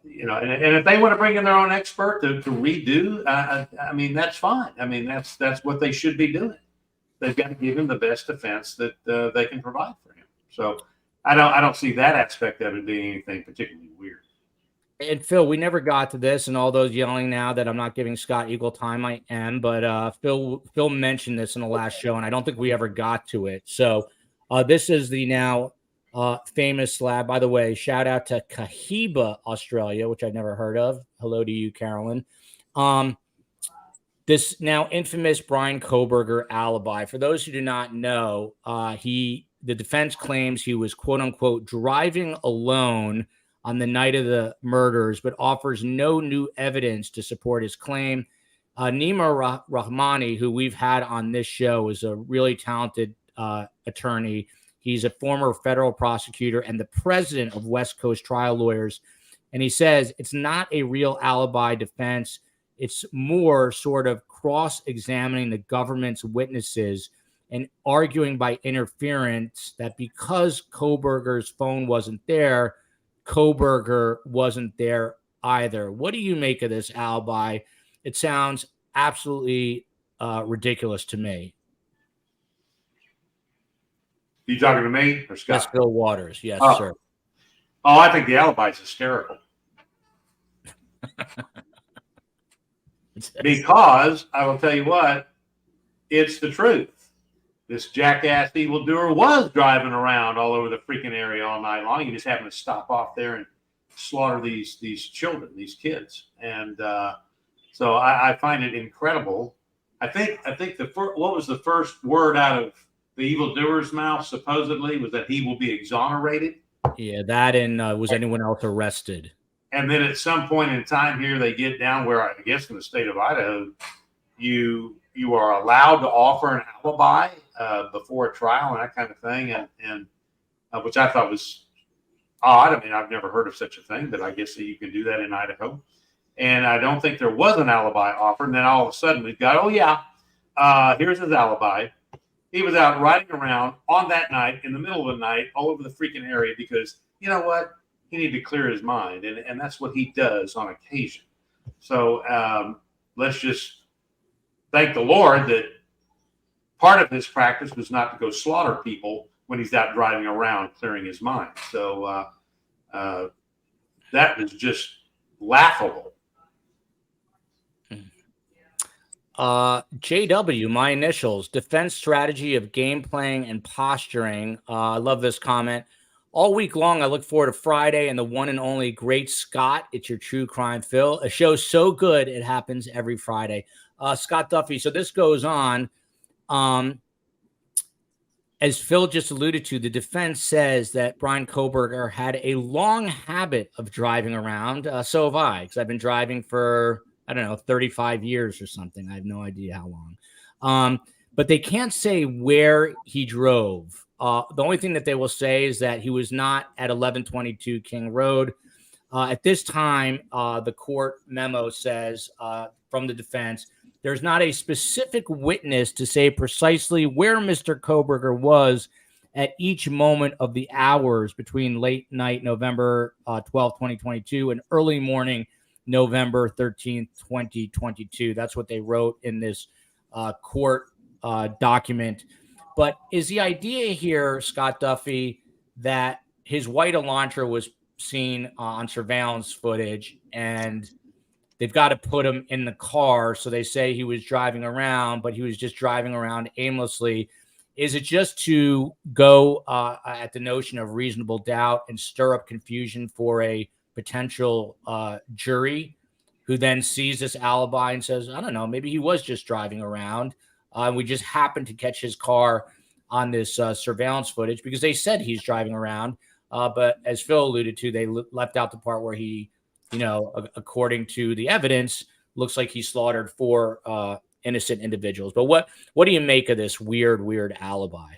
if they want to bring in their own expert to redo, I mean, that's fine. I mean, that's what they should be doing. They've got to give him the best defense that they can provide for him. So I don't see that aspect of it being anything particularly weird. And Phil, we never got to this, and all those yelling now that I'm not giving Scott equal time, I am. But Phil mentioned this in the last show, and I don't think we ever got to it. So this is the now famous slab. By the way, shout out to Cohiba, Australia, which I've never heard of. Hello to you, Carolyn. This now infamous Bryan Kohberger alibi. For those who do not know, the defense claims he was quote unquote driving alone on the night of the murders, but offers no new evidence to support his claim. Nima Rahmani, who we've had on this show, is a really talented attorney. He's a former federal prosecutor and the president of West Coast Trial Lawyers. And he says it's not a real alibi defense. It's more sort of cross-examining the government's witnesses and arguing by interference that because Kohberger's phone wasn't there, Kohberger wasn't there either. What do you make of this alibi? It sounds absolutely ridiculous to me. You talking to me or Scott? Yes, Fil Waters. Yes, sir. Oh, I think the alibi is hysterical. Because I will tell you what, it's the truth. This jackass evildoer was driving around all over the freaking area all night long. He just happened to stop off there and slaughter these children, these kids. And so I find it incredible. I think what was the first word out of the evildoer's mouth supposedly was that he will be exonerated. Yeah, that and was anyone else arrested? And then at some point in time here, they get down where I guess in the state of Idaho, you are allowed to offer an alibi before a trial and that kind of thing, and which I thought was odd. I mean, I've never heard of such a thing, but I guess that you can do that in Idaho. And I don't think there was an alibi offered. And then all of a sudden we've got, here's his alibi. He was out riding around on that night in the middle of the night all over the freaking area because you know what? He needed to clear his mind. And that's what he does on occasion. So let's just thank the Lord that part of his practice was not to go slaughter people when he's out driving around clearing his mind. So that was just laughable. JW, my initials, defense strategy of game playing and posturing. I love this comment. All week long, I look forward to Friday and the one and only Great Scott. It's your true crime, Phil. A show so good, it happens every Friday. Scott Duffy. So this goes on. As Phil just alluded to, the defense says that Bryan Kohberger had a long habit of driving around. So have I, because I've been driving for, 35 years or something. I have no idea how long. But they can't say where he drove. The only thing that they will say is that he was not at 1122 King Road. At this time, the court memo says from the defense, there's not a specific witness to say precisely where Mr. Kohberger was at each moment of the hours between late night November 12, 2022 and early morning November 13th, 2022. That's what they wrote in this court document. But is the idea here, Scott Duffy, that his white Elantra was seen on surveillance footage and they've got to put him in the car? So they say he was driving around, but he was just driving around aimlessly. Is it just to go at the notion of reasonable doubt and stir up confusion for a potential jury who then sees this alibi and says, I don't know, maybe he was just driving around. We just happened to catch his car on this surveillance footage because they said he's driving around. But as Phil alluded to, they left out the part where he, according to the evidence, looks like he slaughtered 4 innocent individuals. But what do you make of this weird alibi?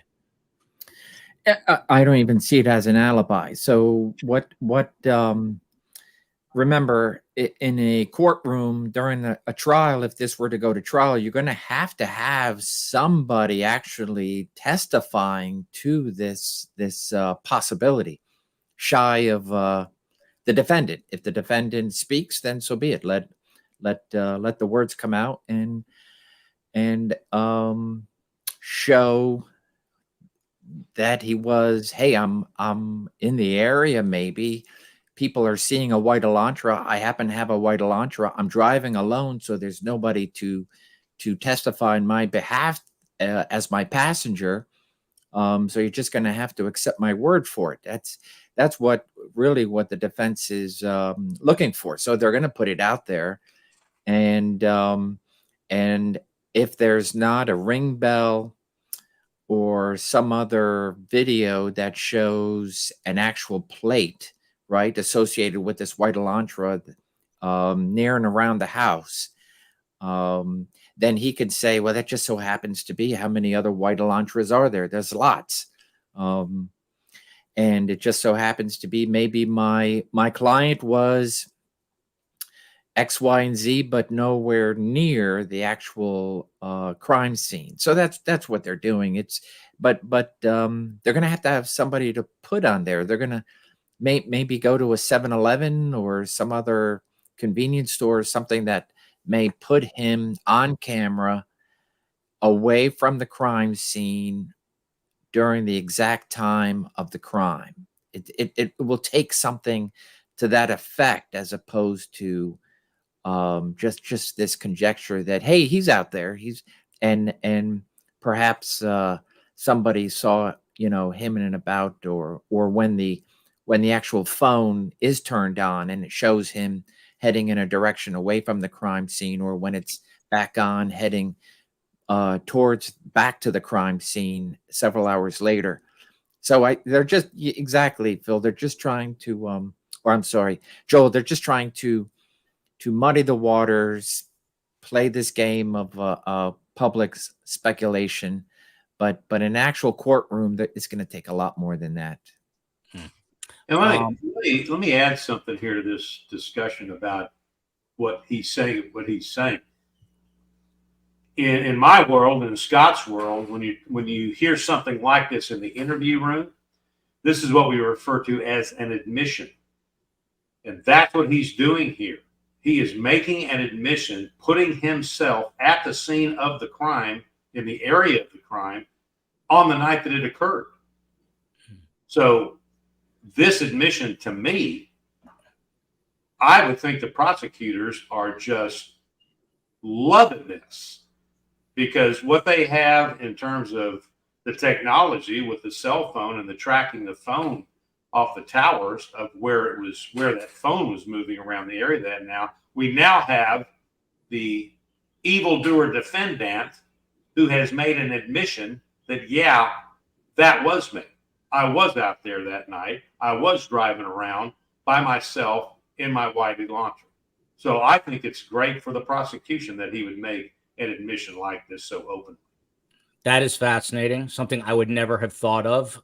I don't even see it as an alibi. So remember, in a courtroom during a trial, if this were to go to trial, you're going to have somebody actually testifying to this possibility, shy of the defendant. If the defendant speaks, then so be it. Let the words come out and show that he was, hey, I'm in the area. Maybe people are seeing a white Elantra. I happen to have a white Elantra. I'm driving alone, so there's nobody to testify on my behalf as my passenger. So you're just going to have to accept my word for it. That's what the defense is looking for. So they're going to put it out there, and if there's not a ring bell or some other video that shows an actual plate, right, associated with this white Elantra near and around the house, then he could say, well, that just so happens to be. How many other white Elantras are there? There's lots. And it just so happens to be maybe my client was X, Y, and Z, but nowhere near the actual crime scene. So that's what they're doing. But they're going to have somebody to put on there. They're going to maybe go to a 7-Eleven or some other convenience store, something that may put him on camera away from the crime scene during the exact time of the crime. It will take something to that effect, as opposed to just this conjecture that, hey, he's out there, and perhaps somebody saw him in and about, or when the actual phone is turned on and it shows him heading in a direction away from the crime scene, or when it's back on heading towards back to the crime scene several hours later. So they're just exactly, Phil. They're just trying to, or I'm sorry, Joel. They're just trying to muddy the waters, play this game of public speculation. But in actual courtroom, it's going to take a lot more than that. And let me add something here to this discussion about what he's saying. In my world, in Scott's world, when you hear something like this in the interview room, this is what we refer to as an admission. And that's what he's doing here. He is making an admission, putting himself at the scene of the crime, in the area of the crime, on the night that it occurred. So this admission, to me, I would think the prosecutors are just loving this. Because what they have in terms of the technology with the cell phone and the tracking the phone off the towers of where that phone was moving around the area, we now have the evildoer defendant who has made an admission that, yeah, that was me. I was out there that night. I was driving around by myself in my white Elantra. So I think it's great for the prosecution that he would make an admission like this so open. That is fascinating. Something I would never have thought of.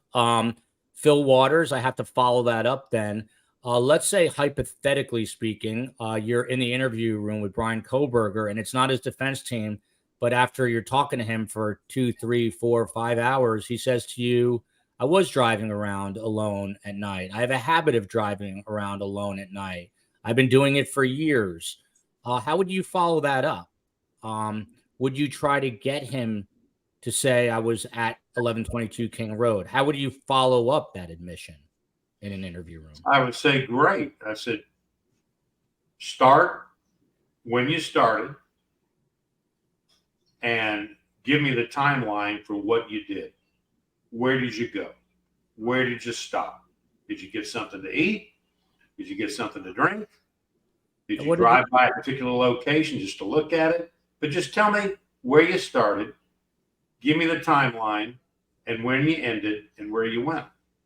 Fil Waters, I have to follow that up then. Let's say, hypothetically speaking, you're in the interview room with Bryan Kohberger, and it's not his defense team, but after you're talking to him for 2, 3, 4, 5 hours, he says to you, I was driving around alone at night. I have a habit of driving around alone at night. I've been doing it for years. How would you follow that up? Would you try to get him to say I was at 1122 King Road? How would you follow up that admission in an interview room? I would say, great. I said, start when you started and give me the timeline for what you did. Where did you go? Where did you stop? Did you get something to eat? Did you get something to drink? Did you drive by a particular location just to look at it? But just tell me where you started, give me the timeline, and when you ended, and where you went,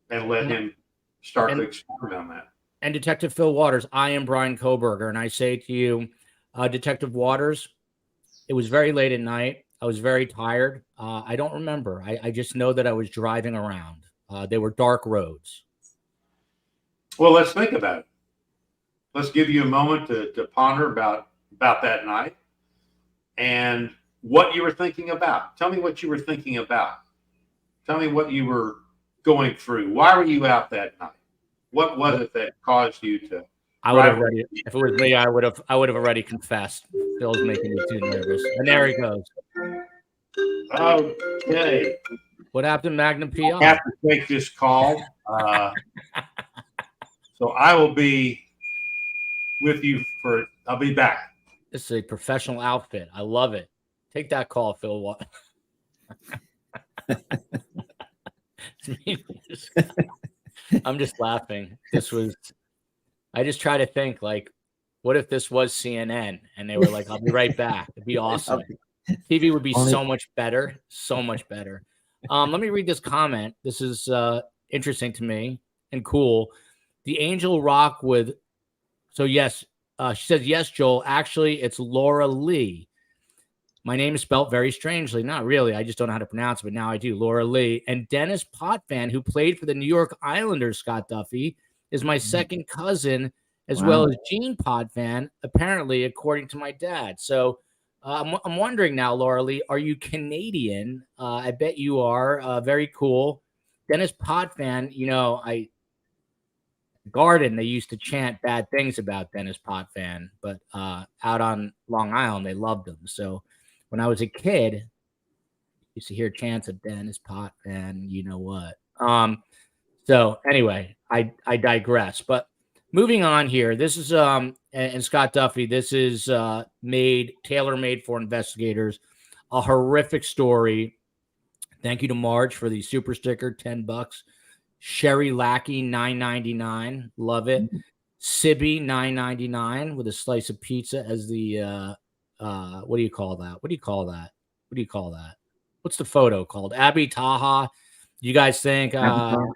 and let him start to expound on that. And Detective Fil Waters, I am Bryan Kohberger, and I say to you, Detective Waters, it was very late at night. I was very tired. I don't remember. I just know that I was driving around. They were dark roads. Well, let's think about it. Let's give you a moment to ponder about that night and what you were thinking about. Tell me what you were thinking about. Tell me what you were going through. Why were you out that night? What was it that caused you to? I would have already, if it was me, I would have already confessed. Phil's making me too nervous. And there he goes. Okay. What happened, Magnum PI? I have to take this call. So I will be with you I'll be back. This is a professional outfit. I love it. Take that call, Fil Waters. I'm just laughing. I just try to think, like, what if this was CNN and they were like, I'll be right back. It'd be awesome. TV would be so much better. So much better. Let me read this comment. This is interesting to me and cool. The Angel Rock with, so yes, she says, yes, Joel, actually, it's Laura Lee. My name is spelled very strangely. Not really. I just don't know how to pronounce it, but now I do. Laura Lee. And Dennis Potvin, who played for the New York Islanders, Scott Duffy, is my second cousin, as well as Gene Potvin, apparently, according to my dad. So I'm wondering now, Laura Lee, are you Canadian? I bet you are. Very cool. Dennis Potvin, Garden, they used to chant bad things about Dennis Potvin, but out on Long Island, they loved him. So when I was a kid, I used to hear chants of Dennis Potvin, you know what. So anyway, I digress. But moving on here, this is and Scott Duffy, this is tailor-made for investigators, a horrific story. Thank you to Marge for the super sticker, $10. Sherry Lackey, $9.99. Love it. Sibby, $9.99 with a slice of pizza as the what do you call that? What do you call that? What do you call that? What's the photo called? Abby Taha. You guys think Avatar?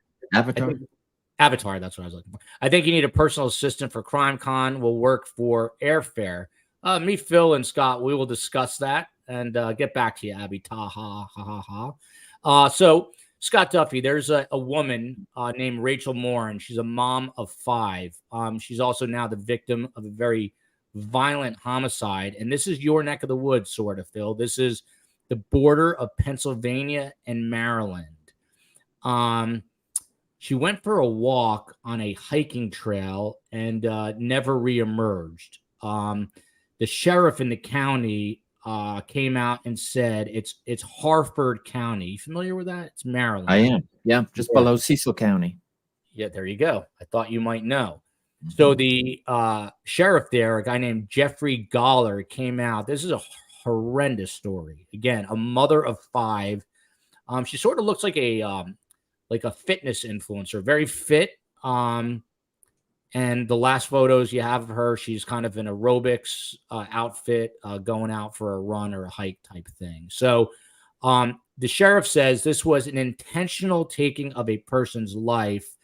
Avatar, that's what I was looking for. I think you need a personal assistant for CrimeCon. Will work for airfare. Me, Phil, and Scott, we will discuss that and get back to you, Abby Taha. So Scott Duffy, there's a woman named Rachel Morin. She's a mom of 5. She's also now the victim of a very violent homicide. And this is your neck of the woods, sort of, Phil. This is the border of Pennsylvania and Maryland. She went for a walk on a hiking trail and never reemerged. The sheriff in the county came out and said it's Harford County. You familiar with that? It's Maryland. I am. Yeah, just below Cecil County. Yeah, there you go. I thought you might know. So the sheriff there, a guy named Jeffrey Goller, came out. This is a horrendous story. Again, a mother of 5. She sort of looks like a fitness influencer, very fit. And the last photos you have of her, she's kind of an aerobics outfit, going out for a run or a hike type thing. So the sheriff says this was an intentional taking of a person's life.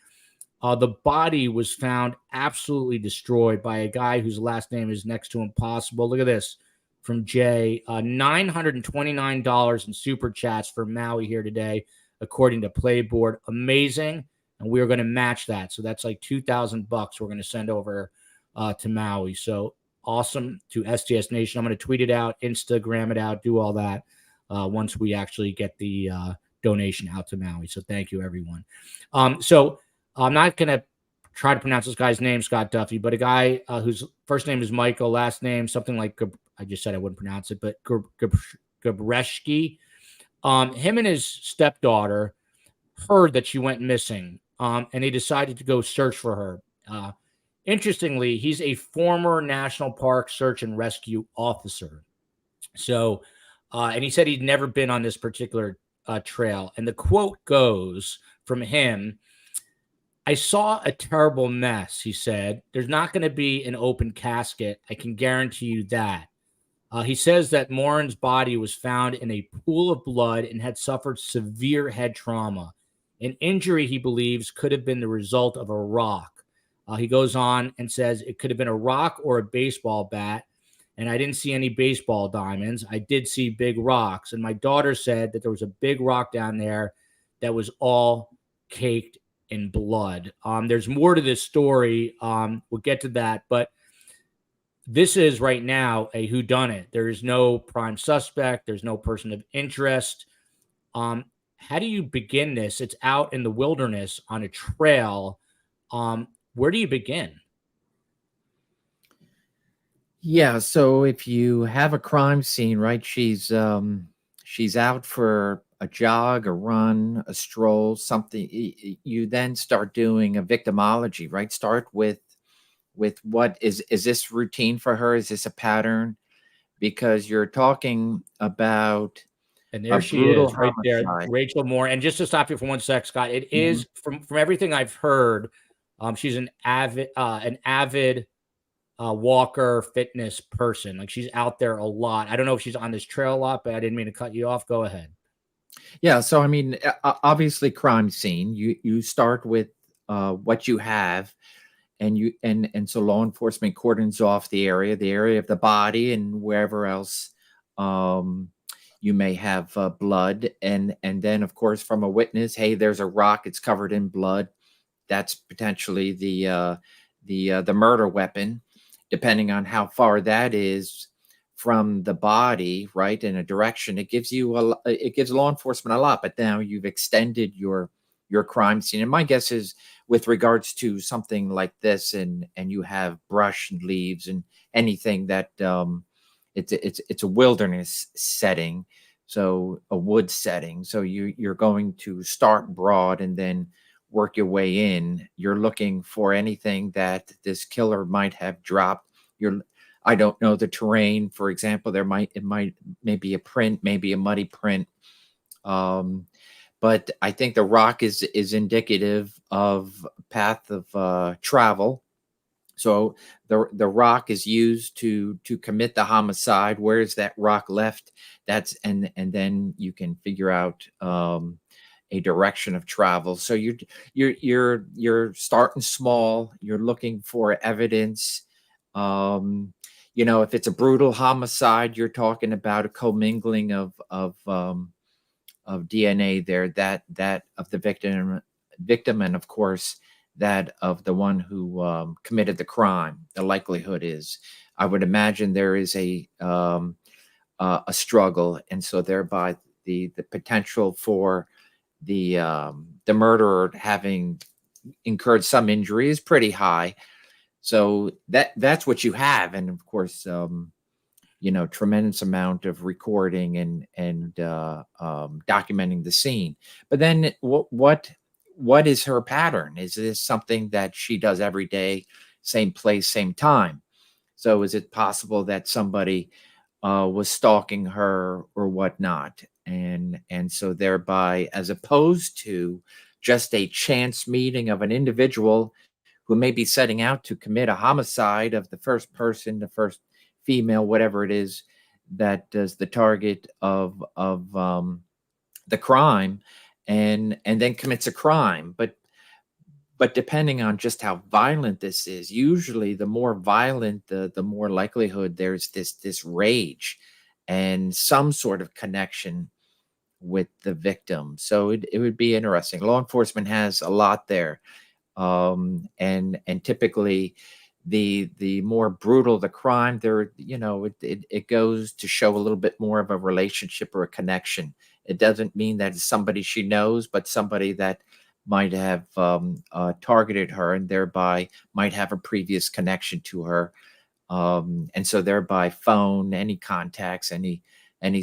The body was found absolutely destroyed by a guy whose last name is next to impossible. Look at this from Jay. $929 in super chats for Maui here today, according to Playboard. Amazing. And we are going to match that. So that's like $2,000 we're going to send over to Maui. So awesome to STS Nation. I'm going to tweet it out, Instagram it out, do all that once we actually get the donation out to Maui. So thank you, everyone. So I'm not going to try to pronounce this guy's name, Scott Duffy, but a guy whose first name is Michael, last name something like, I just said I wouldn't pronounce it, but Gabreshki. Him and his stepdaughter heard that she went missing. And they decided to go search for her. Interestingly, he's a former National Park search and rescue officer. So, and he said he'd never been on this particular trail. And the quote goes from him, "I saw a terrible mess," he said. "There's not going to be an open casket. I can guarantee you that." He says that Morin's body was found in a pool of blood and had suffered severe head trauma. An injury, he believes, could have been the result of a rock. He goes on and says it could have been a rock or a baseball bat, and I didn't see any baseball diamonds. I did see big rocks, and my daughter said that there was a big rock down there that was all caked in blood. There's more to this story. We'll get to that, but this is right now a whodunit. There is no prime suspect. There's no person of interest. How do you begin this? It's out in the wilderness on a trail. Where do you begin? Yeah, so if you have a crime scene, right? She's out for a jog, a run, a stroll, something. You then start doing a victimology, right? Start with what is this routine for her? Is this a pattern? Because you're talking about. And there she is right there, Rachel Moore. And just to stop you for 1 sec, Scott, it is from everything I've heard, she's an avid walker, fitness person. Like she's out there a lot. I don't know if she's on this trail a lot, but I didn't mean to cut you off. Go ahead. Yeah. So, I mean, obviously crime scene, you start with what you have, and so law enforcement cordons off the area of the body and wherever else You may have blood, and then of course from a witness, hey, there's a rock, it's covered in blood. That's potentially the murder weapon, depending on how far that is from the body, right, in a direction. It gives law enforcement a lot, but now you've extended your crime scene. And my guess is, with regards to something like this, and you have brush and leaves and anything that it's a wilderness setting, so a wood setting. So you're going to start broad and then work your way in. You're looking for anything that this killer might have dropped. I don't know the terrain. For example, maybe a print, maybe a muddy print. But I think the rock is indicative of path of travel. So the rock is used to commit the homicide. Where is that rock left? And then you can figure out a direction of travel. So you're starting small. You're looking for evidence. If it's a brutal homicide, you're talking about a commingling of DNA there, that of the victim, and of course that of the one who committed the crime. The likelihood is, I would imagine, there is a struggle, and so thereby the potential for the murderer having incurred some injury is pretty high. So that's what you have, and of course, tremendous amount of recording and documenting the scene. But then, what is her pattern? Is this something that she does every day, same place, same time? So is it possible that somebody was stalking her or whatnot, and so thereby, as opposed to just a chance meeting of an individual who may be setting out to commit a homicide of the first person, the first female, whatever it is that is the target of the crime, and then commits a crime. But depending on just how violent this is, usually the more violent, the more likelihood there's this rage and some sort of connection with the victim. So it would be interesting. Law enforcement has a lot there. And typically the more brutal the crime, it goes to show a little bit more of a relationship or a connection. It doesn't mean that it's somebody she knows, but somebody that might have targeted her and thereby might have a previous connection to her. And so thereby phone, any contacts, any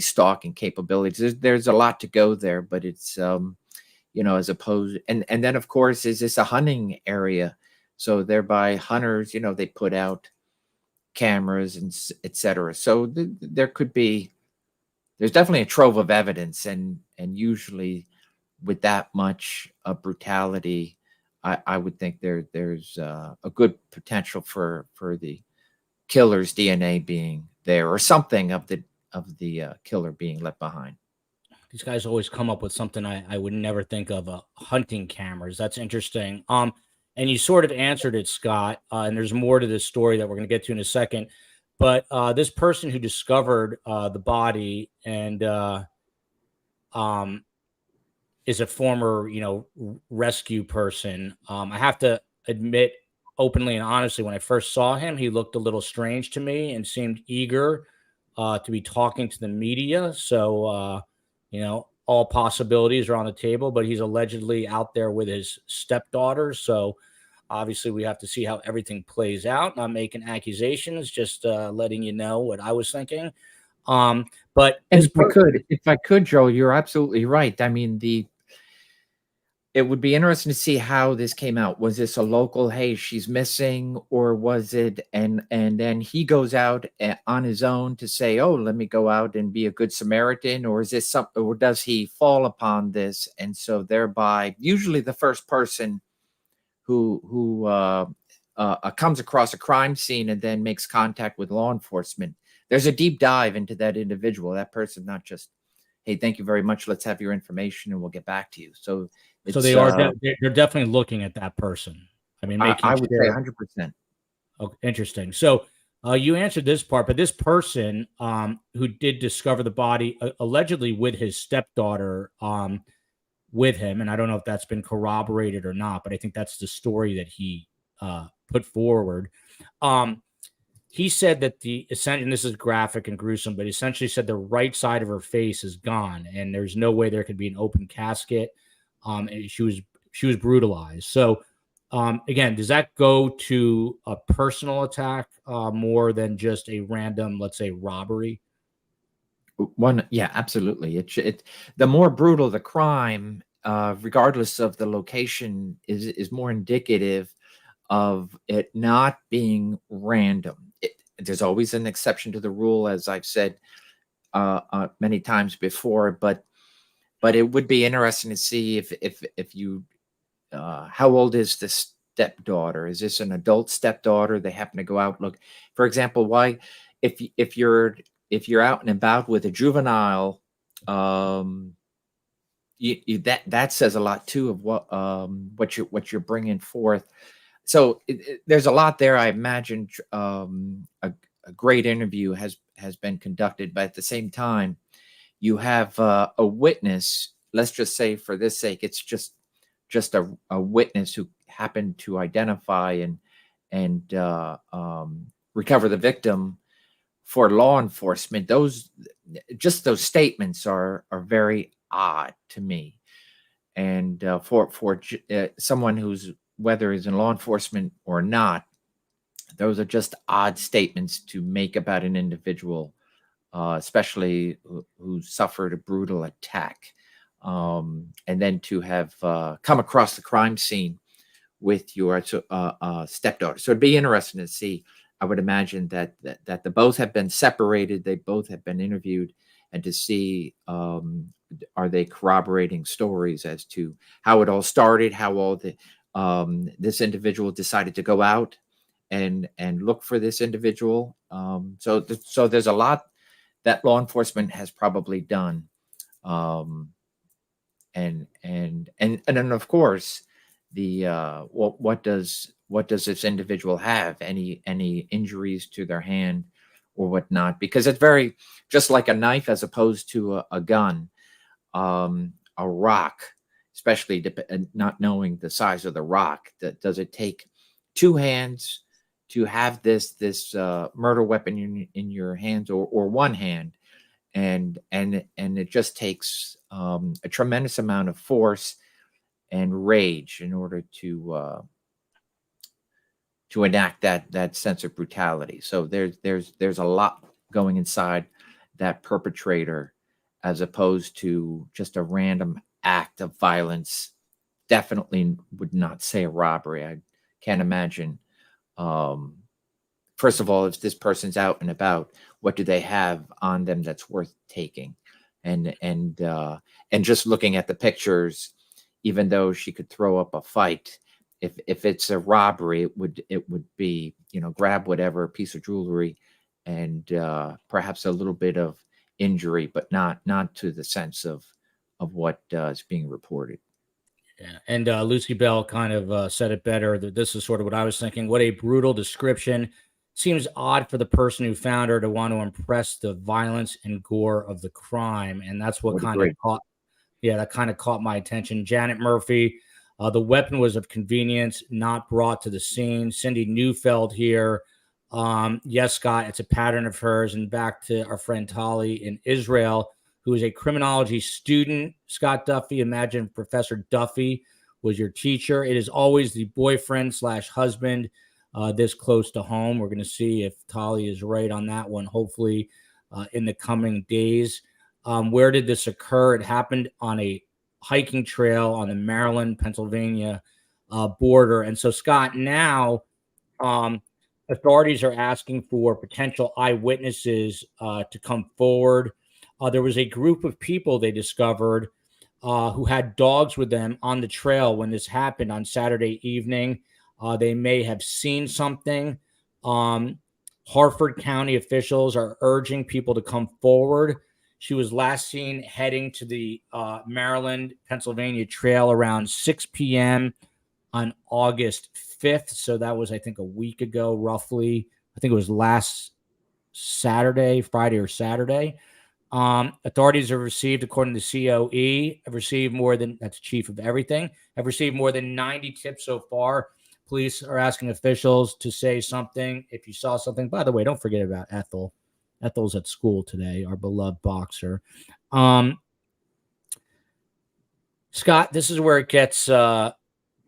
stalking capabilities. There's a lot to go there, but it's, as opposed, and then of course, is this a hunting area? So thereby hunters, they put out cameras and etc. So there's definitely a trove of evidence, and usually with that much brutality, I would think there's a good potential for the killer's DNA being there, or something of the killer being left behind. These guys always come up with something I would never think of. Hunting cameras. That's interesting. And you sort of answered it, Scott. And there's more to this story that we're going to get to in a second. But this person who discovered the body and is a former, rescue person. I have to admit openly and honestly, when I first saw him, he looked a little strange to me and seemed eager to be talking to the media. So, all possibilities are on the table, but he's allegedly out there with his stepdaughter. So obviously we have to see how everything plays out. Not making accusations, just letting you know what I was thinking. But if I could, Joe, you're absolutely right. I mean, it would be interesting to see how this came out. Was this a local, hey, she's missing, or was it, and then he goes out on his own to say, oh, let me go out and be a good Samaritan, or is this something, or does he fall upon this? And so thereby, usually the first person who comes across a crime scene and then makes contact with law enforcement, there's a deep dive into that individual. That person, not just, hey, thank you very much, let's have your information and we'll get back to you. So they're definitely looking at that person. I mean, I would say 100%. Oh, interesting. So You answered this part, but this person who did discover the body allegedly with his stepdaughter with him, and I don't know if that's been corroborated or not, but I think that's the story that he put forward. He said that and this is graphic and gruesome, but essentially said the right side of her face is gone, and there's no way there could be an open casket. And she was brutalized. So again, does that go to a personal attack more than just a random, let's say, robbery? Yeah, absolutely. The more brutal the crime, regardless of the location, is more indicative of it not being random. There's always an exception to the rule, as I've said many times before. But it would be interesting to see if you how old is the stepdaughter? Is this an adult stepdaughter? They happen to go out look. For example, why if you're out and about with a juvenile, that says a lot too of what you're bringing forth. So there's a lot there. I imagine a great interview has been conducted, but at the same time, you have a witness. Let's just say, for this sake, it's just a witness who happened to identify and recover the victim. For law enforcement, those statements are very odd to me, and for someone who's, whether is in law enforcement or not, those are just odd statements to make about an individual, especially who suffered a brutal attack, and then to have come across the crime scene with your stepdaughter. So it'd be interesting to see. I would imagine that the both have been separated. They both have been interviewed, and to see are they corroborating stories as to how it all started, how all this individual decided to go out and look for this individual. So there's a lot that law enforcement has probably done, and then of course the what does this individual have? Any injuries to their hand or whatnot? Because it's very just like a knife as opposed to a gun, a rock, especially not knowing the size of the rock. Does it take two hands to have this murder weapon in your hands, or one hand? And it just takes a tremendous amount of force and rage in order to enact that sense of brutality. So there's a lot going inside that perpetrator, as opposed to just a random act of violence. Definitely would not say a robbery. I can't imagine. First of all, if this person's out and about, what do they have on them that's worth taking? And just looking at the pictures, even though she could throw up a fight, if it's a robbery, it would be, grab whatever piece of jewelry and perhaps a little bit of injury, but not to the sense of what is being reported. Yeah, and Lucy Bell kind of said it better. That this is sort of what I was thinking. What a brutal description. Seems odd for the person who found her to want to impress the violence and gore of the crime, and that's what kind of caught. Yeah, that kind of caught my attention. Janet Murphy, the weapon was of convenience, not brought to the scene. Cindy Neufeld here. Yes, Scott, it's a pattern of hers. And back to our friend Tali in Israel, who is a criminology student. Scott Duffy, imagine Professor Duffy was your teacher. It is always the boyfriend/husband this close to home. We're going to see if Tali is right on that one, hopefully in the coming days. Where did this occur? It happened on a hiking trail on the Maryland-Pennsylvania border. And so, Scott, now authorities are asking for potential eyewitnesses to come forward. There was a group of people they discovered who had dogs with them on the trail when this happened on Saturday evening. They may have seen something. Harford County officials are urging people to come forward. She was last seen heading to the Maryland-Pennsylvania trail around 6 p.m. on August 5th. So that was, I think, a week ago, roughly, I think it was last Saturday, Friday or Saturday. Authorities have received, according to COE, have received more than, that's chief of everything, have received more than 90 tips so far. Police are asking officials to say something if you saw something. By the way, don't forget about Ethel. Ethel's at school today, our beloved boxer. Scott, this is where it gets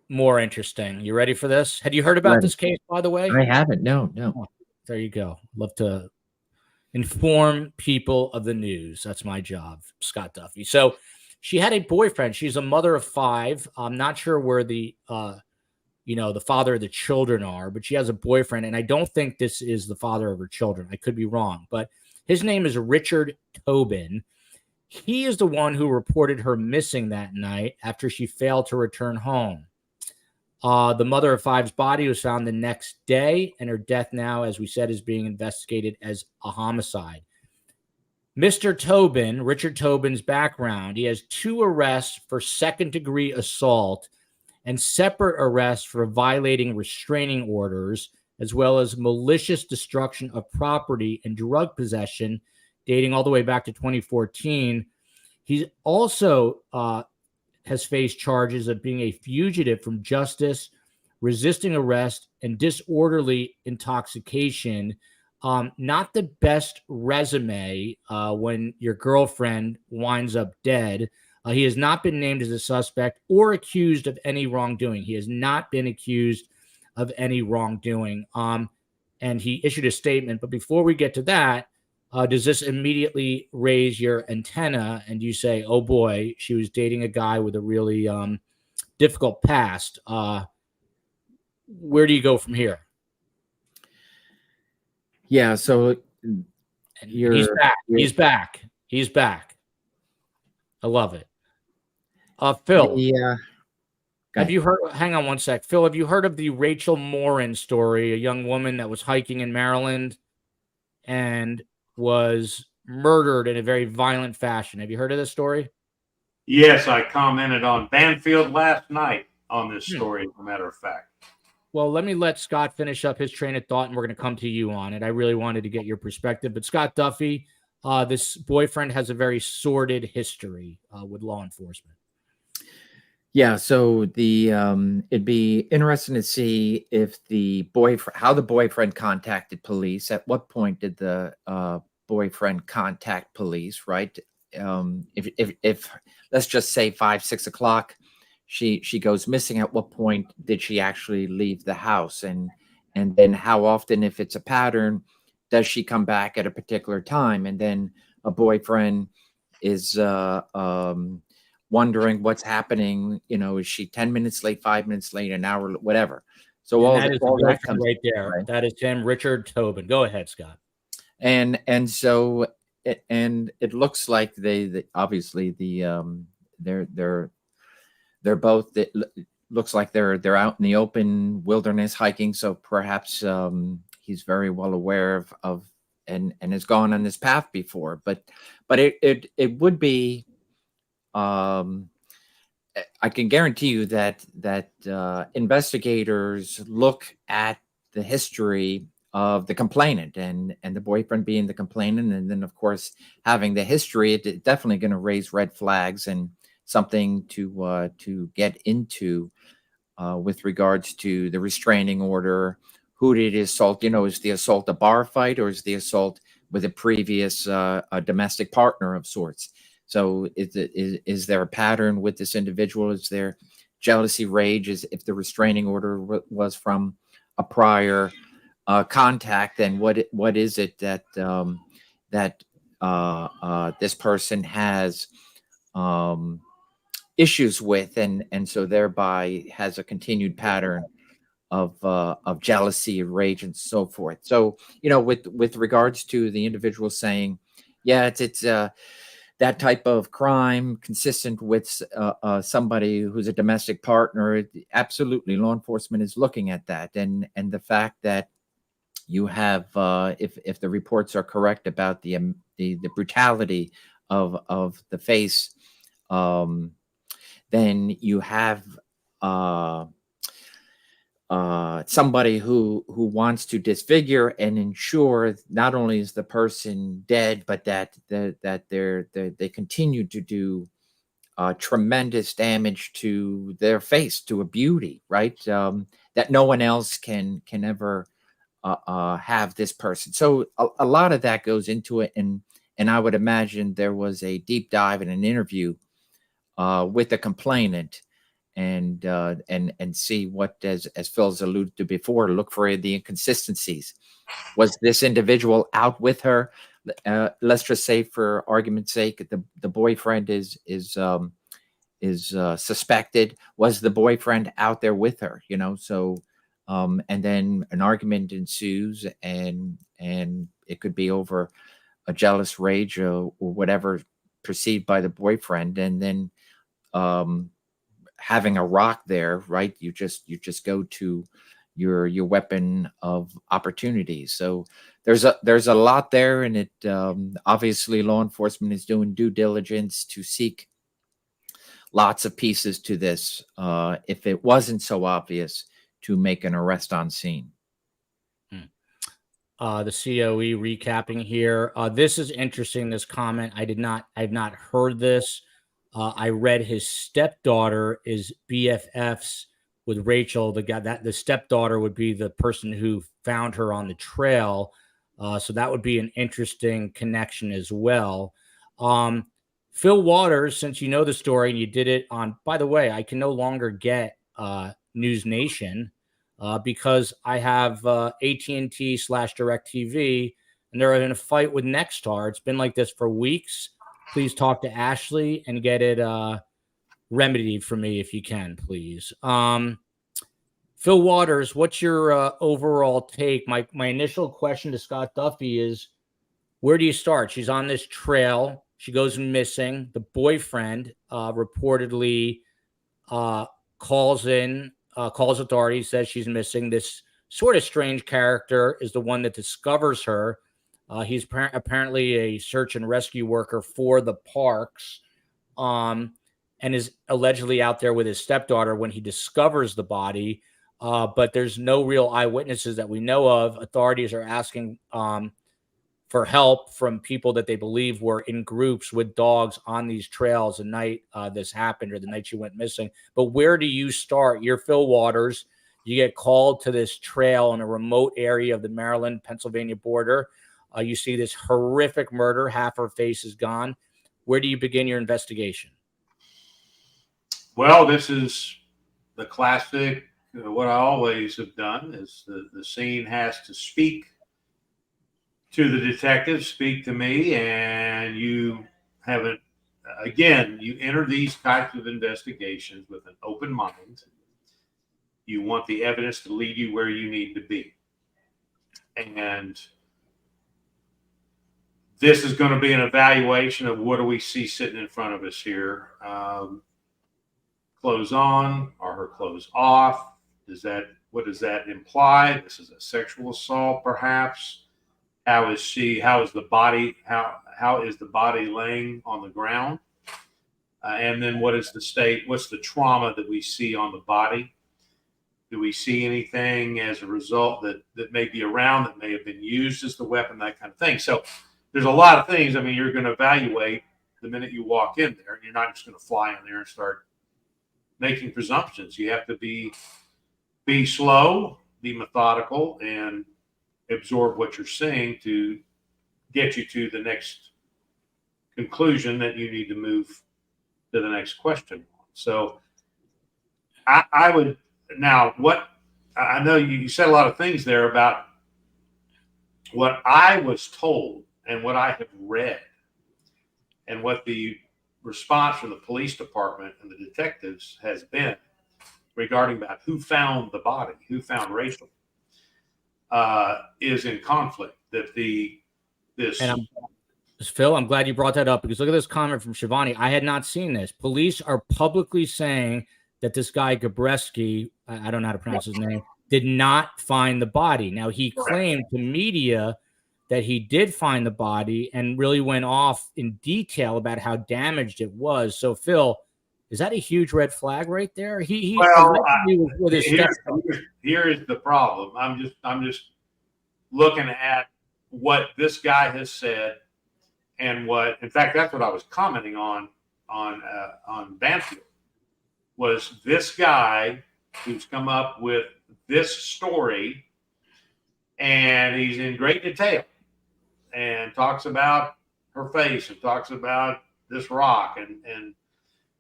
more interesting. You ready for this? Had you heard about this case, by the way? I haven't. No. Oh, there you go. Love to inform people of the news. That's my job, Scott Duffy. So she had a boyfriend. She's a mother of 5. I'm not sure where the the father of the children are, but she has a boyfriend, and I don't think this is the father of her children. I could be wrong, but his name is Richard Tobin. He is the one who reported her missing that night after she failed to return home. The mother of 5's body was found the next day, and her death now, as we said, is being investigated as a homicide. Mr. Tobin, Richard Tobin's background, he has 2 arrests for second-degree assault and separate arrests for violating restraining orders, as well as malicious destruction of property and drug possession, dating all the way back to 2014. He also has faced charges of being a fugitive from justice, resisting arrest, and disorderly intoxication. Not the best resume when your girlfriend winds up dead. He has not been named as a suspect or accused of any wrongdoing. He has not been accused of any wrongdoing. And he issued a statement. But before we get to that, does this immediately raise your antenna and you say, oh boy, she was dating a guy with a really difficult past? Where do you go from here? Yeah, so he's back. He's back. I love it. Phil. Yeah. Have you heard? Hang on one sec. Phil, have you heard of the Rachel Morin story? A young woman that was hiking in Maryland and was murdered in a very violent fashion. Have you heard of this story? Yes, I commented on Banfield last night on this story, as a matter of fact. Well, let Scott finish up his train of thought, and we're going to come to you on it. I really wanted to get your perspective. But Scott Duffy, this boyfriend has a very sordid history with law enforcement. Yeah, so it'd be interesting to see if how the boyfriend contacted police. At what point did the boyfriend contact police? Right? If let's just say 5, 6 o'clock, she goes missing. At what point did she actually leave the house? And then how often, if it's a pattern, does she come back at a particular time? And then a boyfriend is wondering what's happening. Is she 10 minutes late, 5 minutes late, an hour, whatever. So all that comes right there. Right? That is him, Richard Tobin. Go ahead, Scott. And so it looks like they obviously they're both. It looks like they're out in the open wilderness hiking. So perhaps he's very well aware of and has gone on this path before. But it would be. I can guarantee you that investigators look at the history of the complainant and the boyfriend being the complainant, and then of course having the history, it's definitely going to raise red flags and something to get into with regards to the restraining order. Who did he assault? Is the assault a bar fight, or is the assault with a previous a domestic partner of sorts? So is there a pattern with this individual? Is there jealousy, rage? Is if the restraining order was from a prior contact, then what is it that this person has issues with, and so thereby has a continued pattern of jealousy, rage, and so forth. So with regards to the individual saying, yeah, it's that type of crime consistent with somebody who's a domestic partner, absolutely, law enforcement is looking at that, and the fact that you have, if the reports are correct about the brutality of the face, then you have somebody who wants to disfigure and ensure not only is the person dead, but that they continue to do tremendous damage to their face, to a beauty, right? That no one else can ever have this person. So a lot of that goes into it, and I would imagine there was a deep dive in an interview with the complainant, and see what, as Phil's alluded to before, look for the inconsistencies. Was this individual out with her? Let's just say, for argument's sake, the boyfriend is suspected. Was the boyfriend out there with her? So and then an argument ensues, and it could be over a jealous rage or whatever perceived by the boyfriend, and then having a rock there, right? You just go to your weapon of opportunity. So there's a lot there, and it obviously law enforcement is doing due diligence to seek lots of pieces to this, if it wasn't so obvious, to make an arrest on scene. The COE recapping here. This is interesting, this comment. I've not heard this. I read his stepdaughter is BFFs with Rachel. The stepdaughter would be the person who found her on the trail. So that would be an interesting connection as well. Fil Waters, since you know the story and you did it on, by the way, I can no longer get News Nation because I have AT&T/DirecTV, and they're in a fight with Nexstar. It's been like this for weeks. Please talk to Ashley and get it remedied for me if you can, please. Fil Waters, what's your overall take? My initial question to Scott Duffy is, where do you start? She's on this trail. She goes missing. The boyfriend reportedly calls authorities, says she's missing. This sort of strange character is the one that discovers her. He's apparently a search and rescue worker for the parks, and is allegedly out there with his stepdaughter when he discovers the body. But there's no real eyewitnesses that we know of. Authorities are asking for help from people that they believe were in groups with dogs on these trails the night this happened, or the night she went missing. But where do you start? You're Fil Waters. You get called to this trail in a remote area of the Maryland-Pennsylvania border. You see this horrific murder. Half her face is gone. Where do you begin your investigation? Well, this is the classic. What I always have done is the scene has to speak to the detective, speak to me, and you haven't. Again, you enter these types of investigations with an open mind. You want the evidence to lead you where you need to be, and this is going to be an evaluation of what do we see sitting in front of us here. Clothes on, are her clothes off? What does that imply? This is a sexual assault, perhaps. How is the body laying on the ground? And then what's the trauma that we see on the body? Do we see anything as a result that may be around, that may have been used as the weapon, that kind of thing? So there's a lot of things. I mean, you're going to evaluate the minute you walk in there. You're not just going to fly in there and start making presumptions. You have to be slow, be methodical, and absorb what you're seeing to get you to the next conclusion that you need to move to the next question. So I would now, what I know you said a lot of things there about what I was told and what I have read and what the response from the police department and the detectives has been regarding about who found the body, who found Rachel, is in conflict. Phil, I'm glad you brought that up, because look at this comment from Shivani. I had not seen this. Police are publicly saying that this guy Gabreski, I don't know how to pronounce his name, did not find the body. Now, he claimed to media that he did find the body and really went off in detail about how damaged it was. So, Phil, Is that a huge red flag right there? He Well, allegedly was with his here is the problem. I'm just looking at what this guy has said, and what, in fact, that's what I was commenting on Banfield, was this guy who's come up with this story, and he's in great detail and talks about her face and talks about this rock and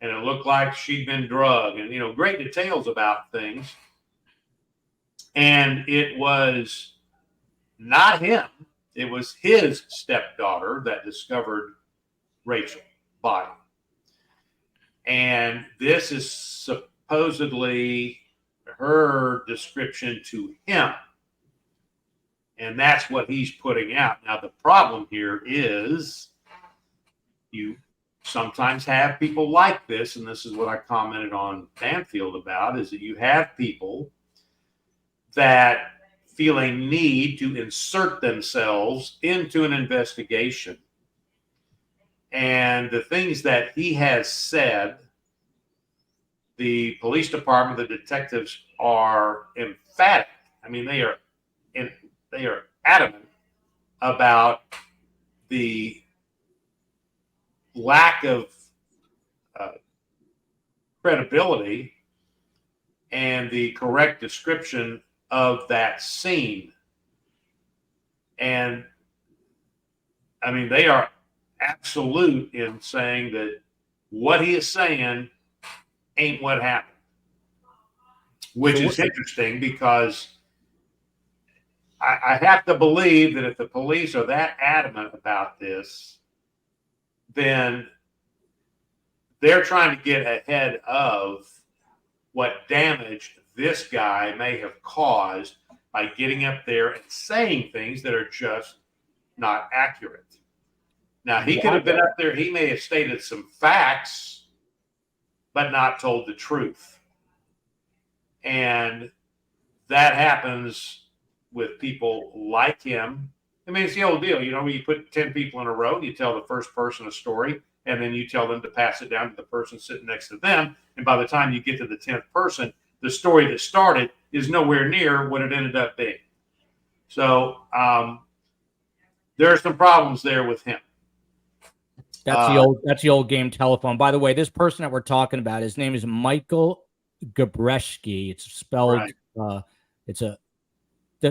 it looked like she'd been drugged, and, you know, great details about things. And it was not him. It was his stepdaughter that discovered Rachel's body. And this is supposedly her description to him. And that's what he's putting out. Now, the problem here is you sometimes have people like this, and this is what I commented on Banfield about, is that you have people that feel a need to insert themselves into an investigation. And the things that he has said, the police department, the detectives are emphatic. I mean, they are adamant about the lack of credibility and the correct description of that scene. And I mean, they are absolute in saying that what he is saying ain't what happened, which is interesting, because I have to believe that if the police are that adamant about this, then they're trying to get ahead of what damage this guy may have caused by getting up there and saying things that are just not accurate. Now, he could have been up there, he may have stated some facts, but not told the truth. And that happens with people like him. I mean, it's the old deal, you know, when you put 10 people in a row, you tell the first person a story, and then you tell them to pass it down to the person sitting next to them. And by the time you get to the 10th person, the story that started is nowhere near what it ended up being. So there are some problems there with him. That's the old game telephone. By the way, this person that we're talking about, his name is Michael Gabreski. It's spelled. Right. It's a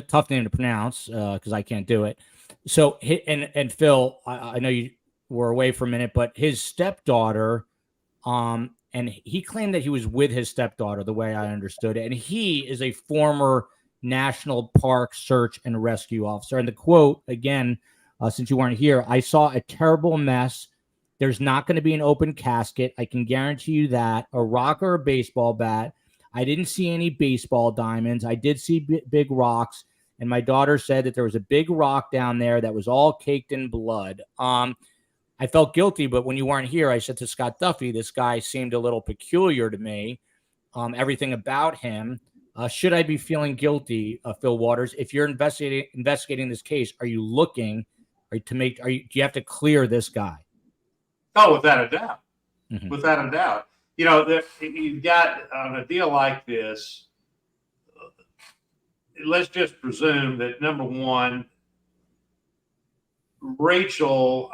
tough name to pronounce because I can't do it. So, and Phil, I know you were away for a minute, but his stepdaughter, and he claimed that he was with his stepdaughter, the way I understood it, and he is a former National Park Search and Rescue officer. And the quote again, since you weren't here, I saw a terrible mess. There's not going to be an open casket. I can guarantee you that. A rock or a baseball bat. I didn't see any baseball diamonds. I did see big rocks. And my daughter said that there was a big rock down there that was all caked in blood. I felt guilty, but when you weren't here, I said to Scott Duffy, this guy seemed a little peculiar to me. Everything about him. Should I be feeling guilty, Fil Waters? If you're investigating this case, are you looking do you have to clear this guy? Oh, without a doubt. Mm-hmm. Without a doubt. You know, you've got on a deal like this, let's just presume that, number one, Rachel,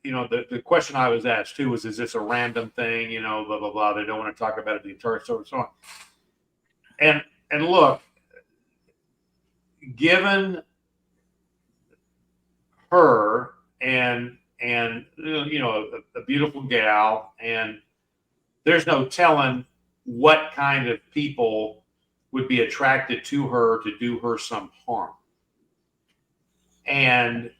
the question I was asked too was, is this a random thing? You know, blah, blah, blah. They don't want to talk about it, the entire story, and so on. And look, given her and you know, a beautiful gal, and there's no telling what kind of people would be attracted to her to do her some harm. And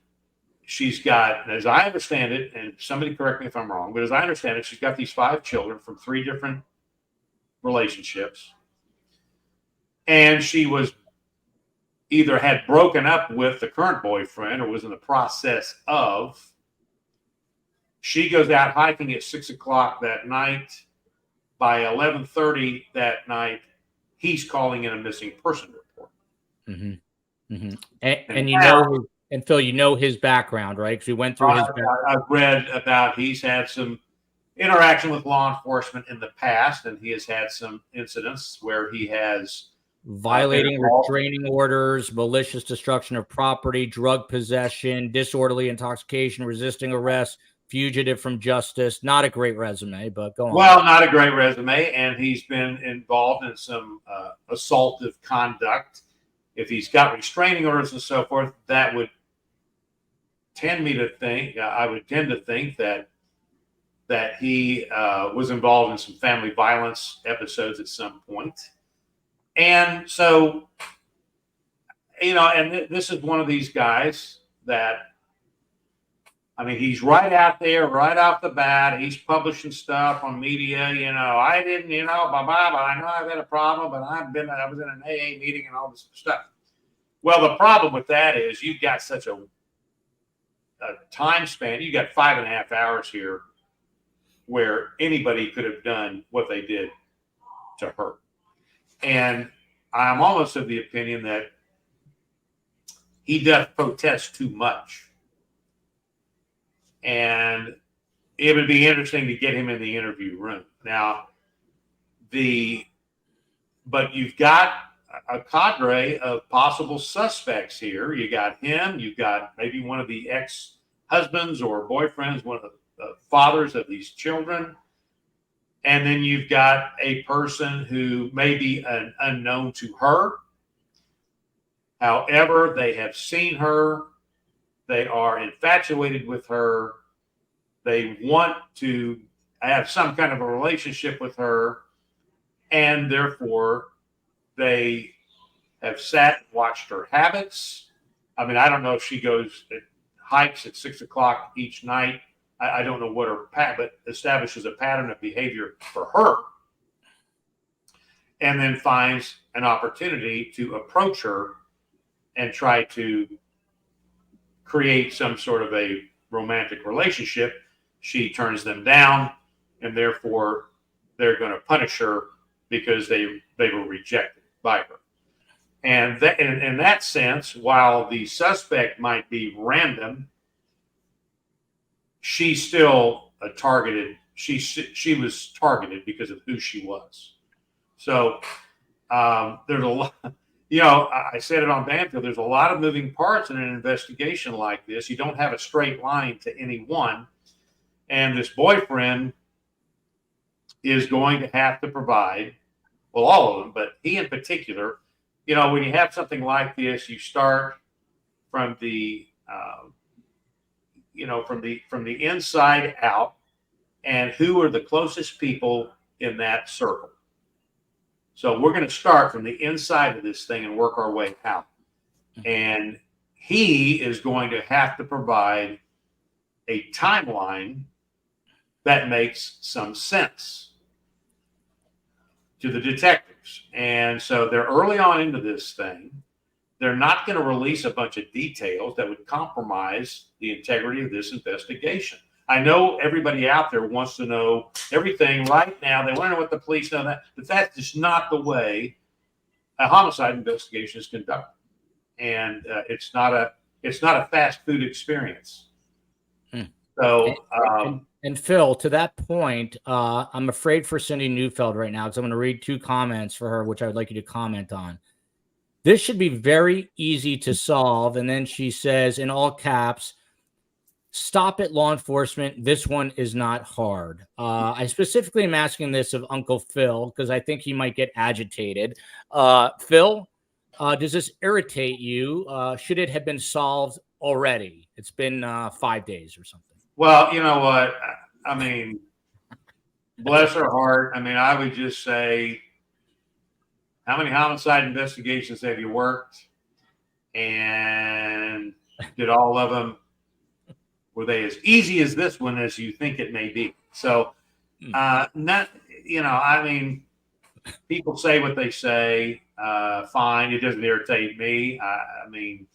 she's got, as I understand it, and somebody correct me if I'm wrong, but as I understand it, she's got these 5 children from 3 different relationships. And she was either had broken up with the current boyfriend or was in the process of. She goes out hiking at 6 o'clock that night. By 11:30 that night, he's calling in a missing person report. Mm-hmm. Mm-hmm. And you know, and Phil, you know his background, right? Because we went through his. I've read about he's had some interaction with law enforcement in the past, and he has had some incidents where he has violating restraining orders, malicious destruction of property, drug possession, disorderly intoxication, resisting arrest, fugitive from justice. Not a great resume, but go on. Well, not a great resume, and he's been involved in some assaultive conduct. If he's got restraining orders and so forth, that would tend me to think, I would tend to think that he was involved in some family violence episodes at some point. And so, and this is one of these guys that, I mean, he's right out there, right off the bat. He's publishing stuff on media. I didn't, I know I've had a problem, but I was in an AA meeting and all this stuff. Well, the problem with that is you've got such a time span. You got 5.5 hours here where anybody could have done what they did to her. And I'm almost of the opinion that he doth protest too much. And it would be interesting to get him in the interview room. Now, but you've got a cadre of possible suspects here. You got him, you've got maybe one of the ex-husbands or boyfriends, one of the fathers of these children. And then you've got a person who may be an unknown to her. However, they have seen her. They are infatuated with her. They want to have some kind of a relationship with her. And therefore, they have sat and watched her habits. I mean, I don't know if she goes hikes at 6 o'clock each night. I don't know what her but establishes a pattern of behavior for her, and then finds an opportunity to approach her and try to create some sort of a romantic relationship. She turns them down, and therefore they're going to punish her because they were rejected by her. And that, in that sense, while the suspect might be random, she's still a targeted. She was targeted because of who she was. So there's a lot. I said it on Banfield. There's a lot of moving parts in an investigation like this. You don't have a straight line to any one, and this boyfriend is going to have to provide. Well, all of them, but he in particular. When you have something like this, you start from the from the inside out, and who are the closest people in that circle. So we're going to start from the inside of this thing and work our way out. And he is going to have to provide a timeline that makes some sense to the detectives. And so they're early on into this thing. They're not going to release a bunch of details that would compromise the integrity of this investigation. I know everybody out there wants to know everything right now. They want to know what the police know, but that's just not the way a homicide investigation is conducted. And it's not a fast food experience. So, and Phil, to that point, I'm afraid for Cindy Neufeld right now because I'm going to read 2 comments for her, which I would like you to comment on. This should be very easy to solve. And then she says in all caps, stop it, law enforcement. This one is not hard. I specifically am asking this of Uncle Phil because I think he might get agitated. Phil, does this irritate you? Should it have been solved already? It's been 5 days or something. Well, you know what? I mean, bless her heart. I mean, I would just say, how many homicide investigations have you worked? And did all of them, were they as easy as this one as you think it may be? So, I mean, people say what they say. Fine. It doesn't irritate me. I mean,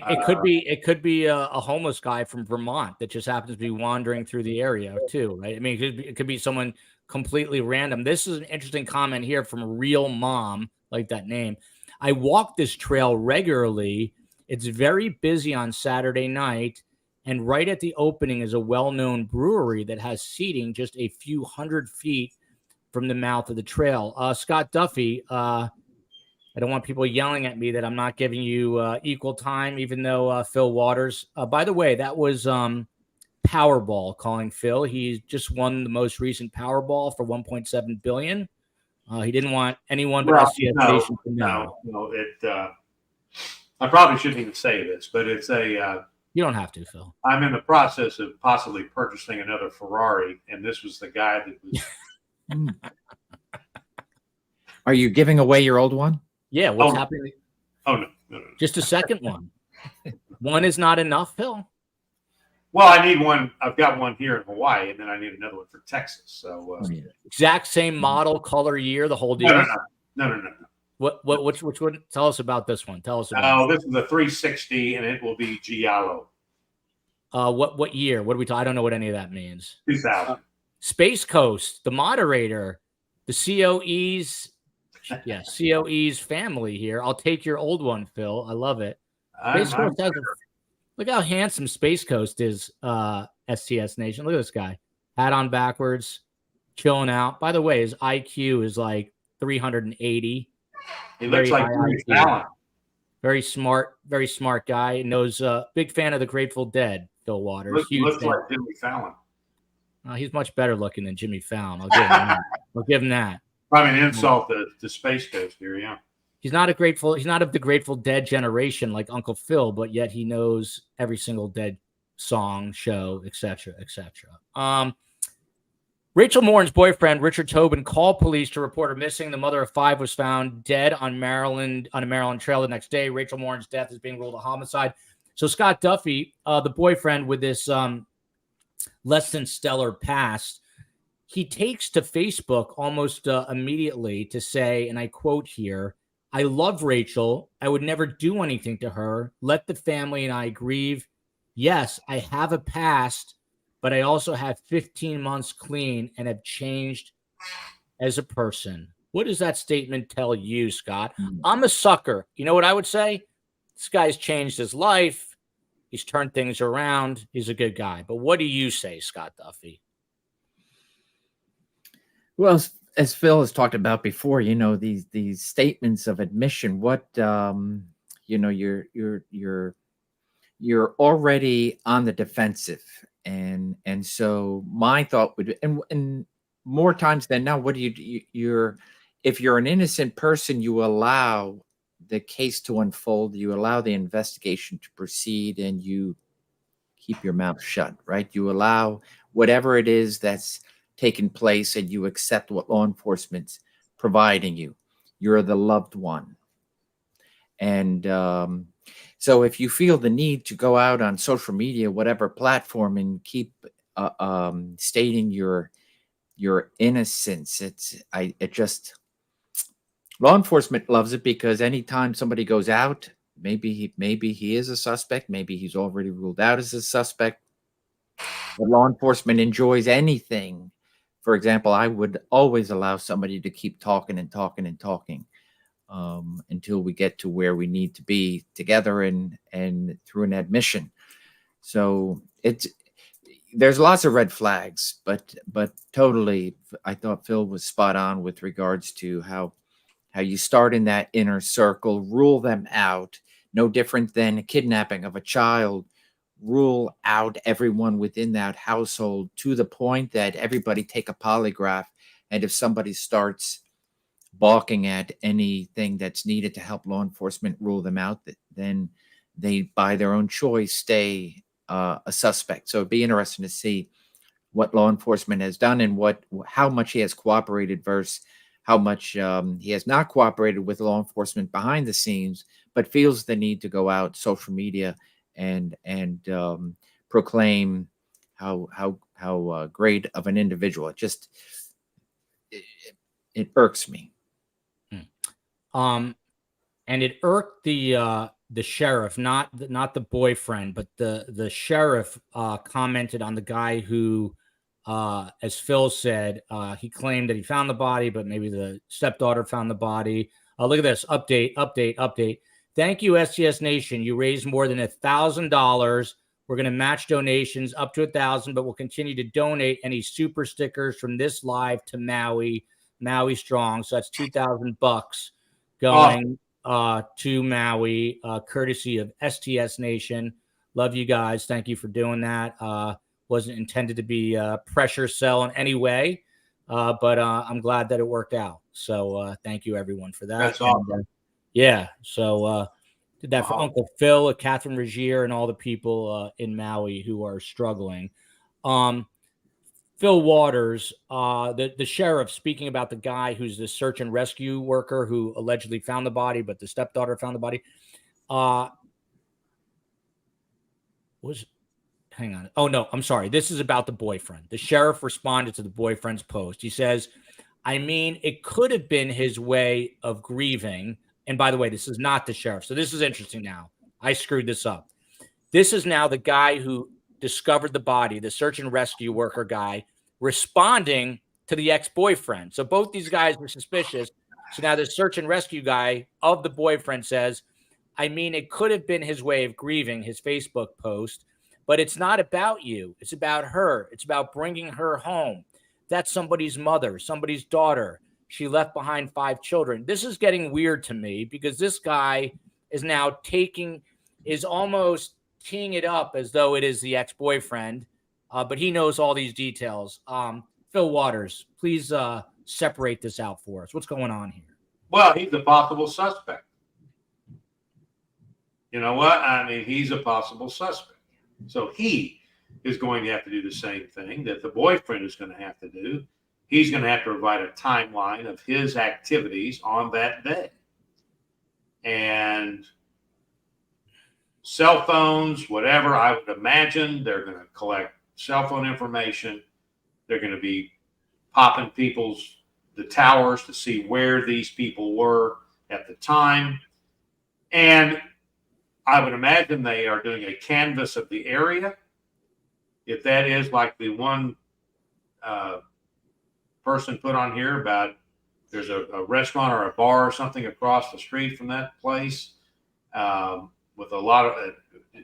it could be a homeless guy from Vermont that just happens to be wandering through the area too, right? I mean, it could be someone completely random. This is an interesting comment here from Real Mom, like that name. I walk this trail regularly. It's very busy on Saturday night, And right at the opening is a well-known brewery that has seating just a few hundred feet from the mouth of the trail. Scott Duffy, I don't want people yelling at me that I'm not giving you equal time, even though Fil Waters. By the way, that was Powerball calling Phil. He just won the most recent Powerball for $1.7 billion. He didn't want anyone but STS Nation to know. No. I probably shouldn't even say this, but it's a. You don't have to, Phil. I'm in the process of possibly purchasing another Ferrari, and this was the guy that was. Are you giving away your old one? Yeah, what's happening? Oh, no. Just a second one. One is not enough, Phil? Well, I need one. I've got one here in Hawaii, and then I need another one for Texas. So exact same model, color, year, the whole deal? No. Which one? Tell us about this one. Tell us about this is a 360, and it will be Giallo. What year? What do we talk? I don't know what any of that means. 2000. Space Coast, the moderator, the COE's COE's family here. I'll take your old one, Phil. I love it. Space Coast has look how handsome Space Coast is, STS Nation. Look at this guy. Hat on backwards, chilling out. By the way, his IQ is like 380. He looks like Jimmy Fallon. Very smart guy. Knows big fan of the Grateful Dead, Fil Waters. Looks like Jimmy Fallon. He's much better looking than Jimmy Fallon. I'll give him that. I'll give him that. Probably an insult to Space Coast here, yeah. He's not of the Grateful Dead generation like Uncle Phil, but yet he knows every single Dead song, show, etc., etc. Rachel Morin's boyfriend, Richard Tobin, called police to report her missing. The mother of 5 was found dead on a Maryland trail the next day. Rachel Morin's death is being ruled a homicide. So Scott Duffy, the boyfriend with this less than stellar past, he takes to Facebook almost immediately to say, and I quote here, "I love Rachel. I would never do anything to her. Let the family and I grieve. Yes, I have a past, but I also have 15 months clean and have changed as a person." What does that statement tell you, Scott? I'm a sucker. You know what I would say? This guy's changed his life. He's turned things around. He's a good guy. But what do you say, Scott Duffy? Well, as Phil has talked about before, these statements of admission, what you're already on the defensive. And so my thought would, and more times than not, what do if you're an innocent person, you allow the case to unfold, you allow the investigation to proceed, and you keep your mouth shut, right? You allow whatever it is that's taken place, and you accept what law enforcement's providing you. You're the loved one. And so if you feel the need to go out on social media, whatever platform, and keep stating your innocence, law enforcement loves it, because anytime somebody goes out, maybe he is a suspect, maybe he's already ruled out as a suspect, but law enforcement enjoys anything. For example, I would always allow somebody to keep talking and talking and talking until we get to where we need to be together and through an admission. So there's lots of red flags, but totally, I thought Phil was spot on with regards to how you start in that inner circle, rule them out, no different than a kidnapping of a child. Rule out everyone within that household to the point that everybody take a polygraph. And if somebody starts balking at anything that's needed to help law enforcement rule them out, then they, by their own choice, stay a suspect. So it'd be interesting to see what law enforcement has done and how much he has cooperated versus how much he has not cooperated with law enforcement behind the scenes, but feels the need to go out social media and proclaim how great of an individual. It irks me. And it irked the sheriff, not the boyfriend, but the sheriff commented on the guy who, as Phil said, he claimed that he found the body, but maybe the stepdaughter found the body. Look at this update. Thank you, STS Nation. You raised more than $1,000 We're going to match donations up to 1,000, but we'll continue to donate any super stickers from this live to Maui Strong. So that's $2,000 going to Maui, courtesy of STS Nation. Love you guys. Thank you for doing that. Wasn't intended to be a pressure sell in any way, but I'm glad that it worked out. So thank you, everyone, for that. That's awesome. Yeah. So did that for Uncle Phil, Catherine Regier, and all the people in Maui who are struggling. Fil Waters, the sheriff, speaking about the guy who's the search and rescue worker who allegedly found the body, but the stepdaughter found the body. Hang on. Oh, no, I'm sorry. This is about the boyfriend. The sheriff responded to the boyfriend's post. He says, I mean, it could have been his way of grieving. And by the way, this is not the sheriff. So this is interesting now. I screwed this up. This is now the guy who discovered the body, the search and rescue worker guy, responding to the ex-boyfriend. So both these guys were suspicious. So now the search and rescue guy of the boyfriend says, I mean, it could have been his way of grieving, his Facebook post, but it's not about you. It's about her. It's about bringing her home. That's somebody's mother, somebody's daughter. She left behind 5 children. This is getting weird to me because this guy is now is almost teeing it up as though it is the ex-boyfriend, but he knows all these details. Fil Waters, please separate this out for us. What's going on here? Well, he's a possible suspect. You know what? I mean, he's a possible suspect. So he is going to have to do the same thing that the boyfriend is going to have to do. He's going to have to provide a timeline of his activities on that day. And cell phones, whatever, I would imagine they're going to collect cell phone information. They're going to be popping the towers to see where these people were at the time. And I would imagine they are doing a canvass of the area. If that is like the one person put on here about there's a restaurant or a bar or something across the street from that place with a lot of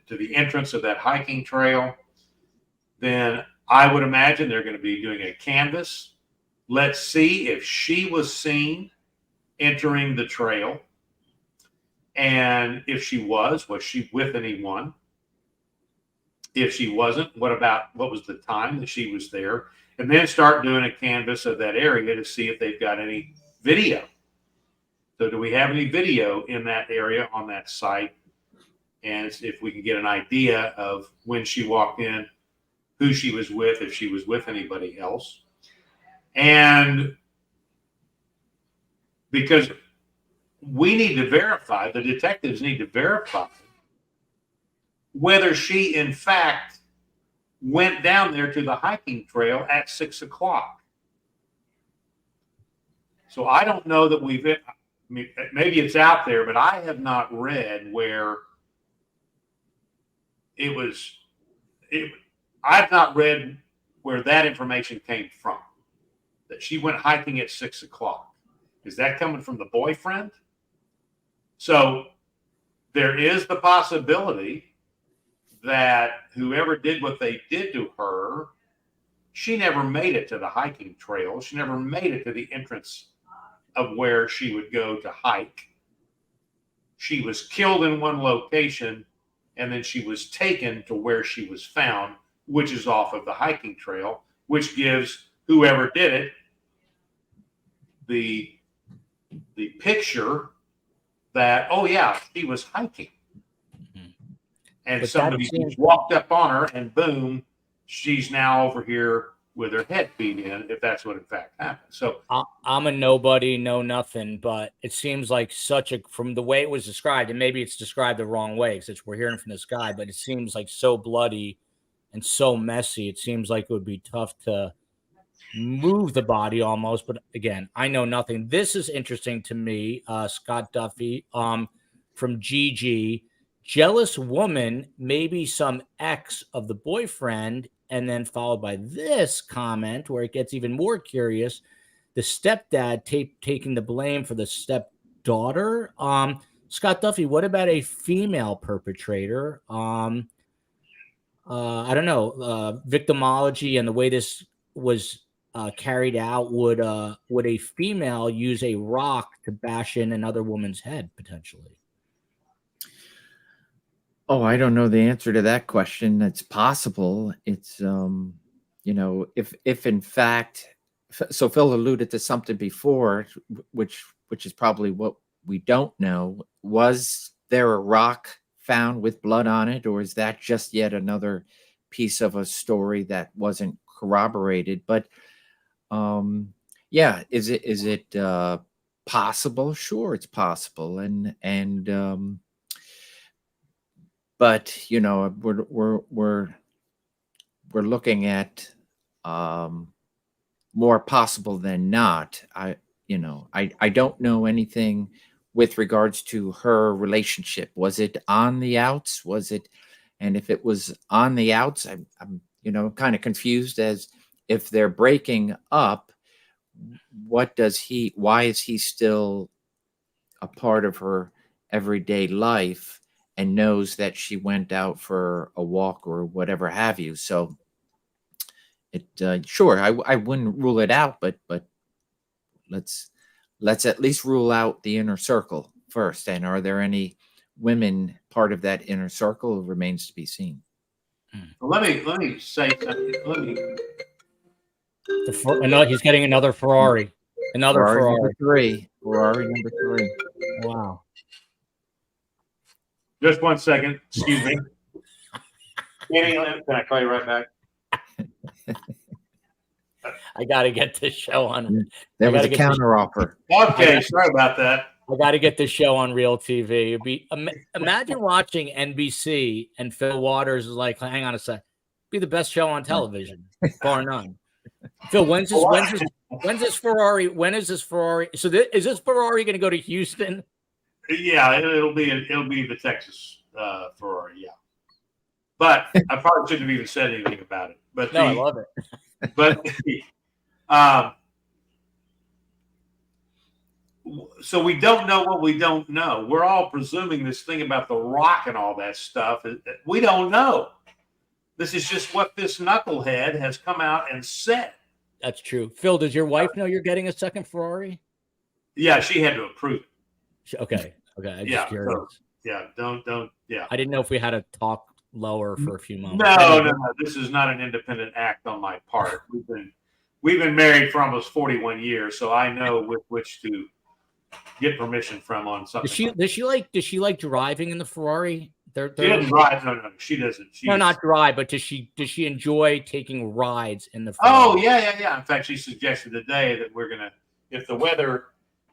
to the entrance of that hiking trail, then I would imagine they're going to be doing a canvass. Let's see if she was seen entering the trail. And if she was she with anyone? If she wasn't, what was the time that she was there? And then start doing a canvass of that area to see if they've got any video. So do we have any video in that area on that site? And if we can get an idea of when she walked in, who she was with, if she was with anybody else. And because we need to verify, the detectives need to verify whether she, in fact, went down there to the hiking trail at 6 o'clock. So I don't know that maybe it's out there, but I have not read where I've not read where that information came from, that she went hiking at 6 o'clock. Is that coming from the boyfriend? So there is the possibility that whoever did what they did to her, she never made it to the hiking trail. She never made it to the entrance of where she would go to hike. She was killed in one location, and then she was taken to where she was found, which is off of the hiking trail, which gives whoever did it the picture that, oh yeah, she was hiking. And but somebody walked up on her and boom, she's now over here with her head beat in, if that's what in fact happened. So I'm a nobody, know nothing, but it seems like from the way it was described, and maybe it's described the wrong way because we're hearing from this guy, but it seems like so bloody and so messy. It seems like it would be tough to move the body almost. But again, I know nothing. This is interesting to me. Scott Duffy from GG. Jealous woman, maybe some ex of the boyfriend, and then followed by this comment where it gets even more curious. The stepdad taking the blame for the stepdaughter. Scott Duffy, what about a female perpetrator? I don't know, victimology and the way this was carried out, would a female use a rock to bash in another woman's head potentially? Oh, I don't know the answer to that question. It's possible. It's if in fact, so Phil alluded to something before, which is probably what we don't know. Was there a rock found with blood on it, or is that just yet another piece of a story that wasn't corroborated? But yeah, is it possible? Sure, it's possible, and but we're looking at more possible than not. I don't know anything with regards to her relationship. Was it on the outs? Was it? And if it was on the outs, I'm kind of confused as if they're breaking up. Why is he still a part of her everyday life and knows that she went out for a walk or whatever have you? So sure, I wouldn't rule it out, but let's at least rule out the inner circle first. And are there any women part of that inner circle? Remains to be seen. Well, let me say something. No, he's getting another Ferrari. Another Ferrari. Number 3. Ferrari number 3. Wow. Just 1 second. Excuse me. Can I call you right back? I got to get this show on. There was a counter offer. Okay, sorry about that. I got to get this show on real TV. It'd be imagine watching NBC and Fil Waters is like, hang on a sec, be the best show on television, bar none. Phil, when's this Ferrari? When is this Ferrari? So is this Ferrari going to go to Houston? Yeah, it'll be the Texas Ferrari. Yeah, but I probably shouldn't have even said anything about it. But I love it. But so we don't know what we don't know. We're all presuming this thing about the rock and all that stuff. We don't know. This is just what this knucklehead has come out and said. That's true. Phil, does your wife know you're getting a second Ferrari? Yeah, she had to approve it. Okay. I'm just curious. So, yeah, don't. Yeah. I didn't know if we had to talk lower for a few moments. No. This is not an independent act on my part. We've been married for almost 41 years, so I know with which to get permission from on something. Does she like driving in the Ferrari? She doesn't drive. No, she doesn't. Not drive, but does she enjoy taking rides in the Ferrari? Oh, yeah. In fact, she suggested today that we're gonna, if the weather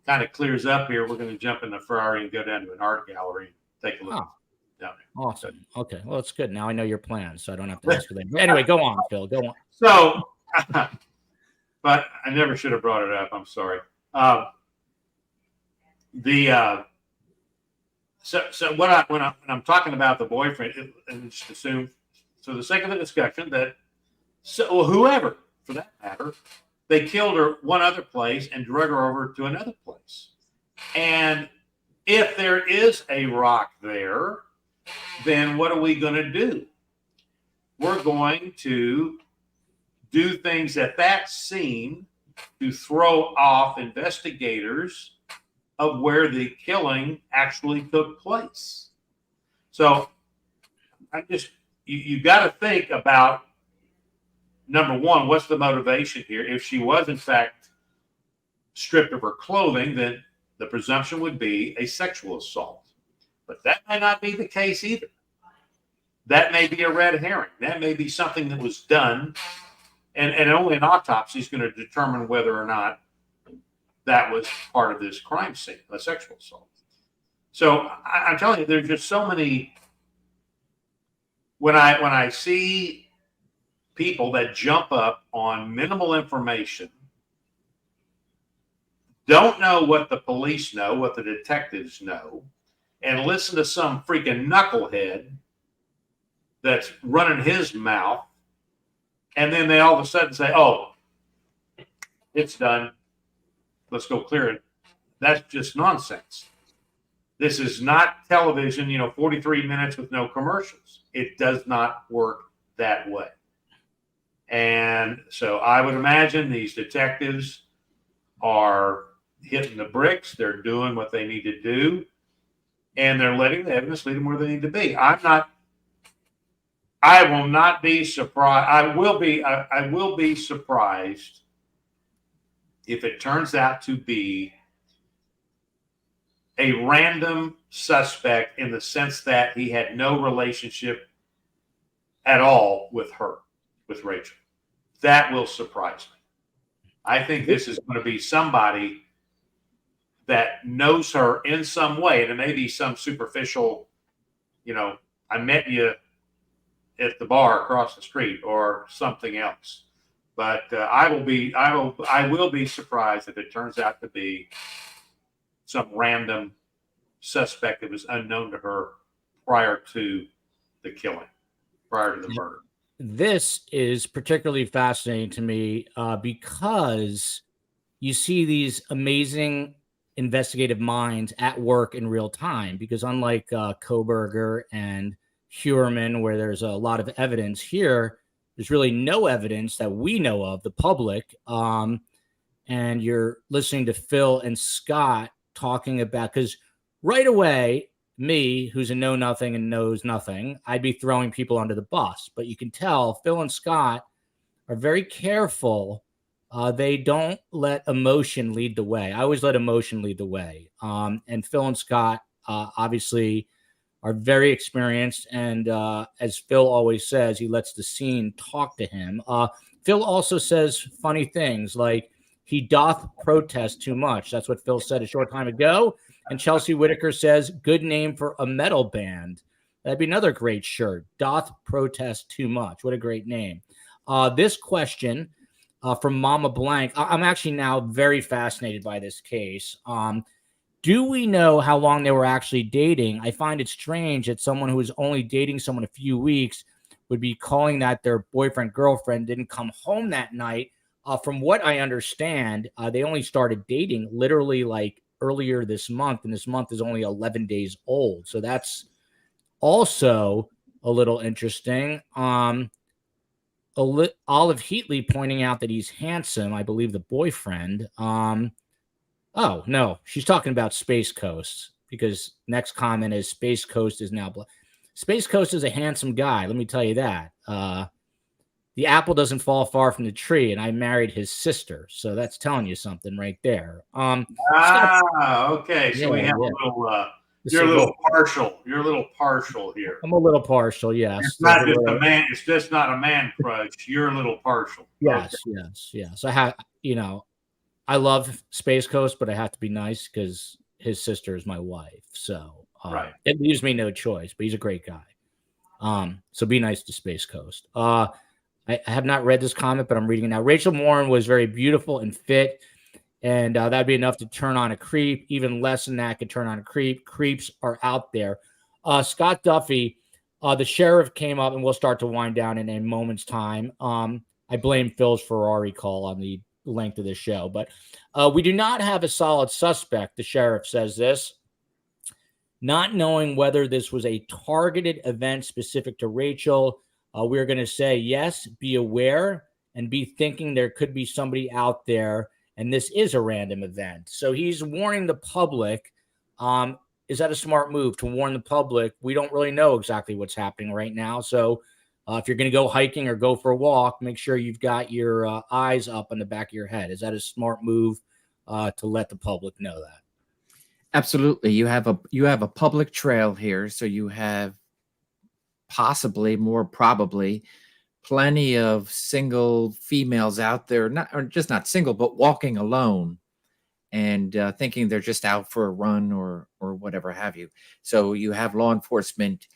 kind of clears up here, we're gonna jump in the Ferrari and go down to an art gallery and take a look down there. Awesome. Okay, well, it's good. Now I know your plans, so I don't have to ask for them. Anyway, go on, Phil. Go on. So, but I never should have brought it up. I'm sorry. So when I'm talking about the boyfriend, and just assume, for the sake of the discussion, that whoever, for that matter, they killed her one other place and drug her over to another place. And if there is a rock there, then what are we going to do? We're going to do things at that scene to throw off investigators of where the killing actually took place. So you got to think about, number one, what's the motivation here? If she was in fact stripped of her clothing, then the presumption would be a sexual assault. But that may not be the case either. That may be a red herring. That may be something that was done, and only an autopsy is going to determine whether or not that was part of this crime scene, a sexual assault. So I'm telling you, there's just so many. When I see people that jump up on minimal information, don't know what the police know, what the detectives know, and listen to some freaking knucklehead that's running his mouth, and then they all of a sudden say, "Oh, it's done. Let's go clear it." That's just nonsense. This is not television, 43 minutes with no commercials. It does not work that way. And so I would imagine these detectives are hitting the bricks. They're doing what they need to do, and they're letting the evidence lead them where they need to be. I will not be surprised. I will be surprised if it turns out to be a random suspect in the sense that he had no relationship at all with her, with Rachel. That will surprise me. I think this is going to be somebody that knows her in some way, and it may be some superficial, I met you at the bar across the street or something else. But I will be surprised if it turns out to be some random suspect that was unknown to her prior to the killing, prior to the murder. This is particularly fascinating to me because you see these amazing investigative minds at work in real time, because unlike Kohberger and Huerman, where there's a lot of evidence, here there's really no evidence that we know of, the public. And you're listening to Fil and Scott talking about, because right away, me, who's a know nothing and knows nothing, I'd be throwing people under the bus. But you can tell Fil and Scott are very careful. They don't let emotion lead the way. I always let emotion lead the way. And Fil and Scott obviously are very experienced. And as Fil always says, he lets the scene talk to him. Fil also says funny things like he doth protest too much. That's what Fil said a short time ago. And Chelsea Whitaker says, good name for a metal band. That'd be another great shirt. Doth protest too much. What a great name. This question from Mama Blank. I'm actually now very fascinated by this case. Do we know how long they were actually dating? I find it strange that someone who was only dating someone a few weeks would be calling that their boyfriend, girlfriend, didn't come home that night. From what I understand, they only started dating literally like earlier this month, and this month is only 11 days old. So that's also a little interesting. Olive Heatley pointing out that he's handsome, I believe the boyfriend. Oh, no, she's talking about Space Coast, because next comment is Space Coast is now Space Coast is a handsome guy. Let me tell you that. The apple doesn't fall far from the tree, and I married his sister. So that's telling you something right there. Okay. So we have a little, you're a little partial. You're a little partial here. I'm a little partial, yes. It's not just a man. It's just not a man crush. You're a little partial. Yes, okay. Yes. I have, I love Space Coast, but I have to be nice because his sister is my wife. So right. It leaves me no choice, but he's a great guy. So be nice to Space Coast. I have not read this comment, but I'm reading it now. Rachel Morin was very beautiful and fit, and that'd be enough to turn on a creep. Even less than that could turn on a creep. Creeps are out there. Scott Duffy, the sheriff came up, and we'll start to wind down in a moment's time. I blame Fil's Ferrari call on the length of the show, but we do not have a solid suspect. The sheriff says this, not knowing whether this was a targeted event specific to Rachel. We're going to say, yes, be aware and be thinking there could be somebody out there, and this is a random event. So he's warning the public. Is that a smart move to warn the public? We don't really know exactly what's happening right now. So if you're going to go hiking or go for a walk, make sure you've got your eyes up on the back of your head. Is that a smart move to let the public know that? Absolutely. You have a public trail here, so you have possibly, more probably, plenty of single females out there, not single, but walking alone and thinking they're just out for a run or whatever have you. So you have law enforcement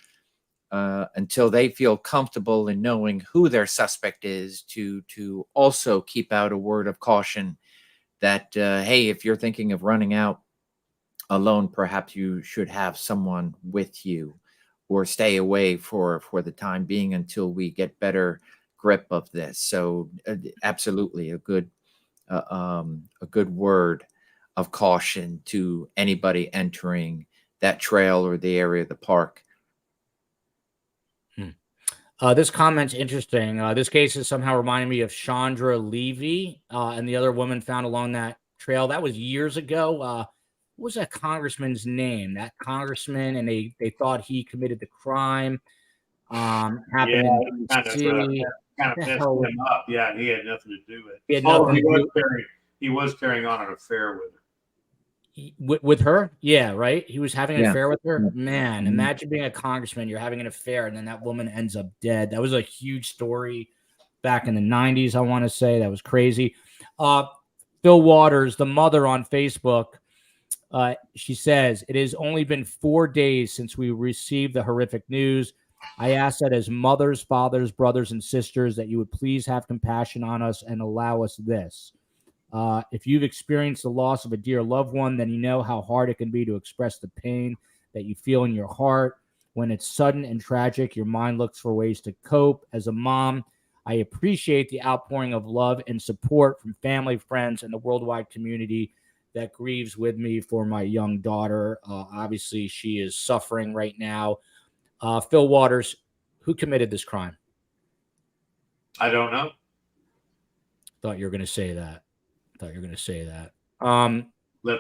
until they feel comfortable in knowing who their suspect is to also keep out a word of caution that, hey, if you're thinking of running out alone, perhaps you should have someone with you, or stay away for the time being until we get better grip of this. So absolutely a good word of caution to anybody entering that trail or the area of the park. This comment's interesting. This case is somehow reminding me of Chandra Levy and the other woman found along that trail. That was years ago. What was that congressman's name? That congressman, and they thought he committed the crime. Happened in D.C. Kind of messed him up. Yeah, he had nothing to do with it. He had nothing to do. He was carrying on an affair with her. With her? Yeah, right? He was having an affair with her? Yeah. Man, imagine being a congressman, you're having an affair, and then that woman ends up dead. That was a huge story back in the 90s, I want to say. That was crazy. Fil Waters, the mother on Facebook, she says, it has only been 4 days since we received the horrific news. I ask that as mothers, fathers, brothers, and sisters that you would please have compassion on us and allow us this. If you've experienced the loss of a dear loved one, then you know how hard it can be to express the pain that you feel in your heart. When it's sudden and tragic, your mind looks for ways to cope. As a mom, I appreciate the outpouring of love and support from family, friends, and the worldwide community that grieves with me for my young daughter. Obviously, she is suffering right now. Fil Waters, who committed this crime? I don't know. Thought you were going to say that. Let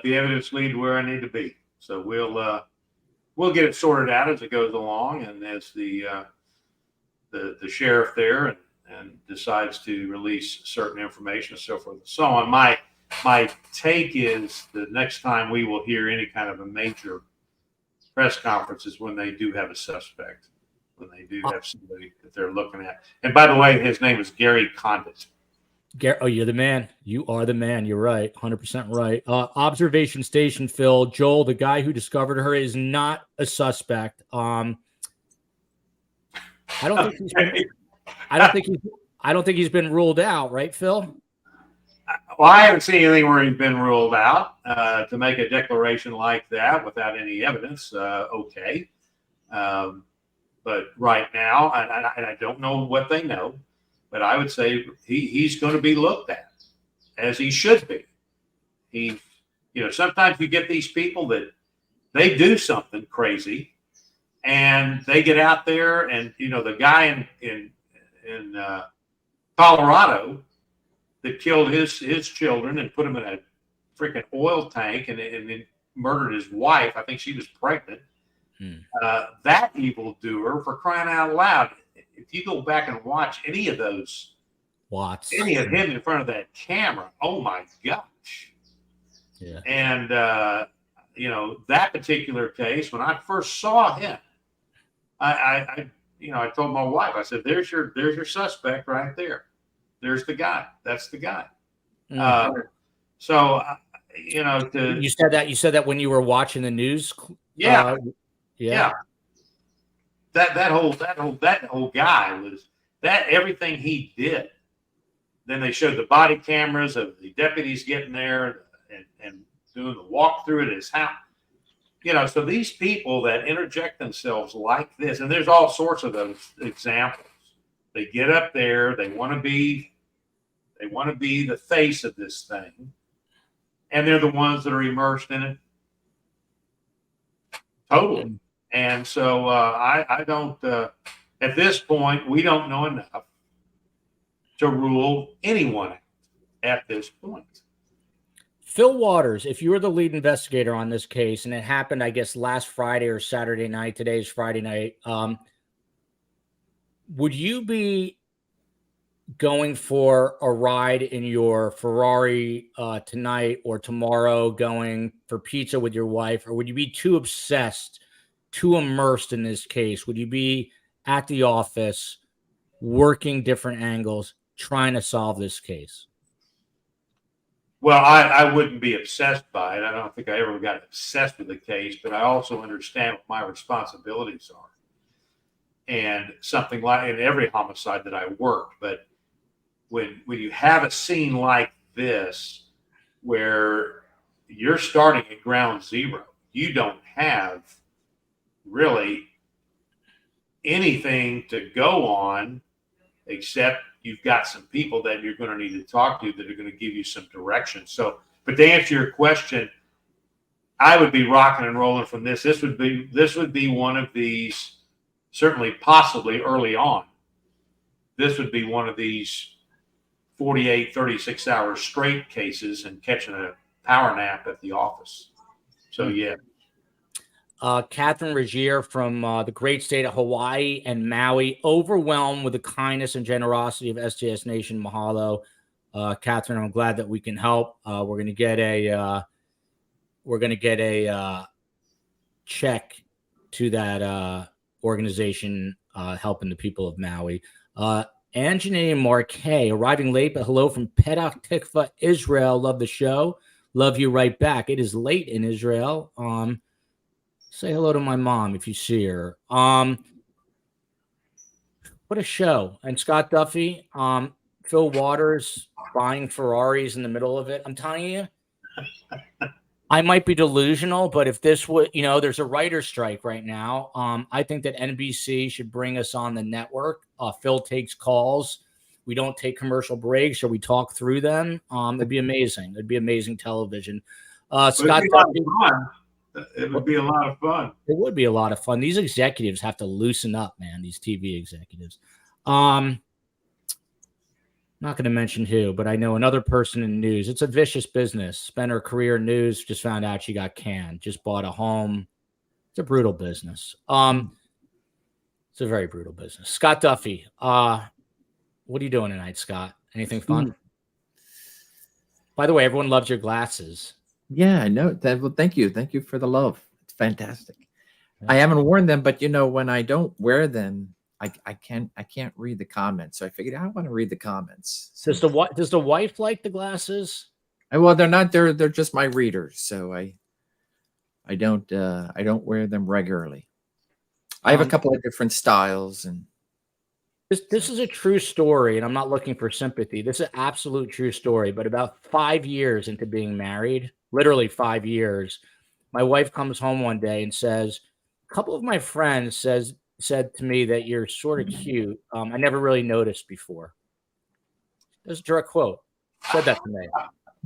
the evidence lead where I need to be. So we'll get it sorted out as it goes along, and as the sheriff there and decides to release certain information and so forth and so on. My take is the next time we will hear any kind of a major press conference is when they do have a suspect, when they do have somebody that they're looking at. And by the way, his name is Gary Condit. Oh, you're the man. You are the man. You're right. 100% right. Observation station, Phil. Joel, the guy who discovered her, is not a suspect. I don't think he's been ruled out, right, Phil? Well, I haven't seen anything where he's been ruled out. To make a declaration like that without any evidence, okay. But right now, and I don't know what they know, but I would say he's going to be looked at as he should be. Sometimes you get these people that they do something crazy and they get out there, and the guy in Colorado that killed his children and put them in a freaking oil tank and then murdered his wife. I think she was pregnant. That evildoer, for crying out loud. If you go back and watch any of those, any of him in front of that camera, oh my gosh. Yeah. And, that particular case, when I first saw him, I told my wife, I said, there's your suspect right there. There's the guy. That's the guy. You said that when you were watching the news. Yeah. That whole guy was that everything he did. Then they showed the body cameras of the deputies getting there and doing the walkthrough at his house. So these people that interject themselves like this, and there's all sorts of those examples. They get up there, they want to be the face of this thing, and they're the ones that are immersed in it totally. And so I don't, at this point, we don't know enough to rule anyone out at this point. Fil Waters, if you were the lead investigator on this case, and it happened, I guess, last Friday or Saturday night, today's Friday night, would you be going for a ride in your Ferrari tonight or tomorrow, going for pizza with your wife, or would you be too obsessed, too immersed in this case? Would you be at the office working different angles, trying to solve this case? Well, I wouldn't be obsessed by it. I don't think I ever got obsessed with the case, but I also understand what my responsibilities are. And something like in every homicide that I worked, but when you have a scene like this where you're starting at ground zero, you don't have really anything to go on except you've got some people that you're going to need to talk to that are going to give you some direction. So, but to answer your question, I would be rocking and rolling from this. This would be one of these, certainly possibly early on, this would be one of these 48, 36 hour straight cases and catching a power nap at the office. So, yeah. Catherine Regier from the great state of Hawaii and Maui, overwhelmed with the kindness and generosity of STS Nation. Mahalo. Catherine, I'm glad that we can help. We're going to get a check to that organization helping the people of Maui. Anjanae Marquet, arriving late, but hello from Petah Tikva, Israel. Love the show. Love you right back. It is late in Israel. Say hello to my mom if you see her. What a show. And Scott Duffy, Fil Waters buying Ferraris in the middle of it. I'm telling you, I might be delusional, but if this would, there's a writer's strike right now. I think that NBC should bring us on the network. Phil takes calls. We don't take commercial breaks, or we talk through them. It'd be amazing. It'd be amazing television. Scott Duffy. It would be a lot of fun. It would be a lot of fun. These executives have to loosen up, man. These TV executives. Not going to mention who, but I know another person in news. It's a vicious business. Spent her career in news. Just found out she got canned. Just bought a home. It's a brutal business. It's a very brutal business. Scott Duffy. What are you doing tonight, Scott? Anything fun? By the way, everyone loves your glasses. Yeah, I know that. Well, thank you. Thank you for the love. It's fantastic. Yeah. I haven't worn them, but when I don't wear them, I can't read the comments. So I figured I want to read the comments. So, does the wife like the glasses? Well, they're not. They're just my readers. So I don't wear them regularly. I have a couple of different styles, and this is a true story, and I'm not looking for sympathy. This is an absolute true story. But about 5 years into being married, literally 5 years, my wife comes home one day and says, a couple of my friends said to me that you're sort of cute. I never really noticed before. This is a direct quote. Said that to me.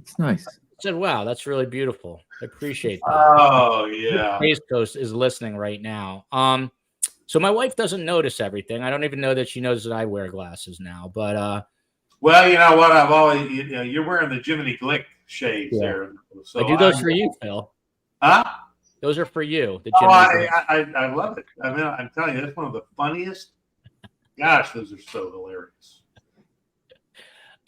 It's nice. I said, wow, that's really beautiful. I appreciate that. Oh, yeah. Space Coast is listening right now. So my wife doesn't notice everything. I don't even know that she knows that I wear glasses now. But well, you know what? I've always you're wearing the Jiminy Glick shades there. So I do those for you, Phil. Huh? Those are for you. I love it. I mean, I'm telling you, that's one of the funniest. Gosh, those are so hilarious.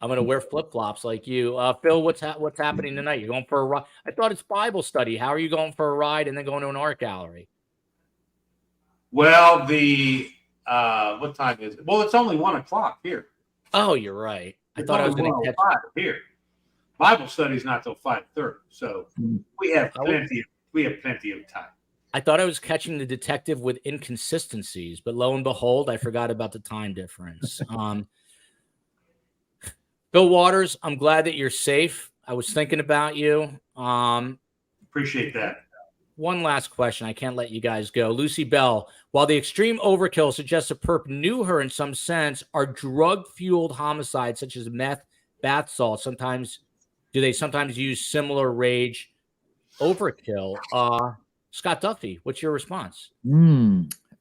I'm gonna wear flip flops like you, Phil. What's happening tonight? You're going for a ride? I thought it's Bible study. How are you going for a ride and then going to an art gallery? Well, what time is it? Well, it's only 1:00 here. Oh, you're right. I thought I was going to catch 5 here. Bible study's not till 5:30, so we have plenty of time. I thought I was catching the detective with inconsistencies, but lo and behold, I forgot about the time difference. Fil Waters, I'm glad that you're safe. I was thinking about you. Appreciate that. One last question. I can't let you guys go. Lucy Bell, while the extreme overkill suggests a perp knew her in some sense, are drug-fueled homicides such as meth, bath salts do they sometimes use similar rage overkill? Scott Duffy, what's your response?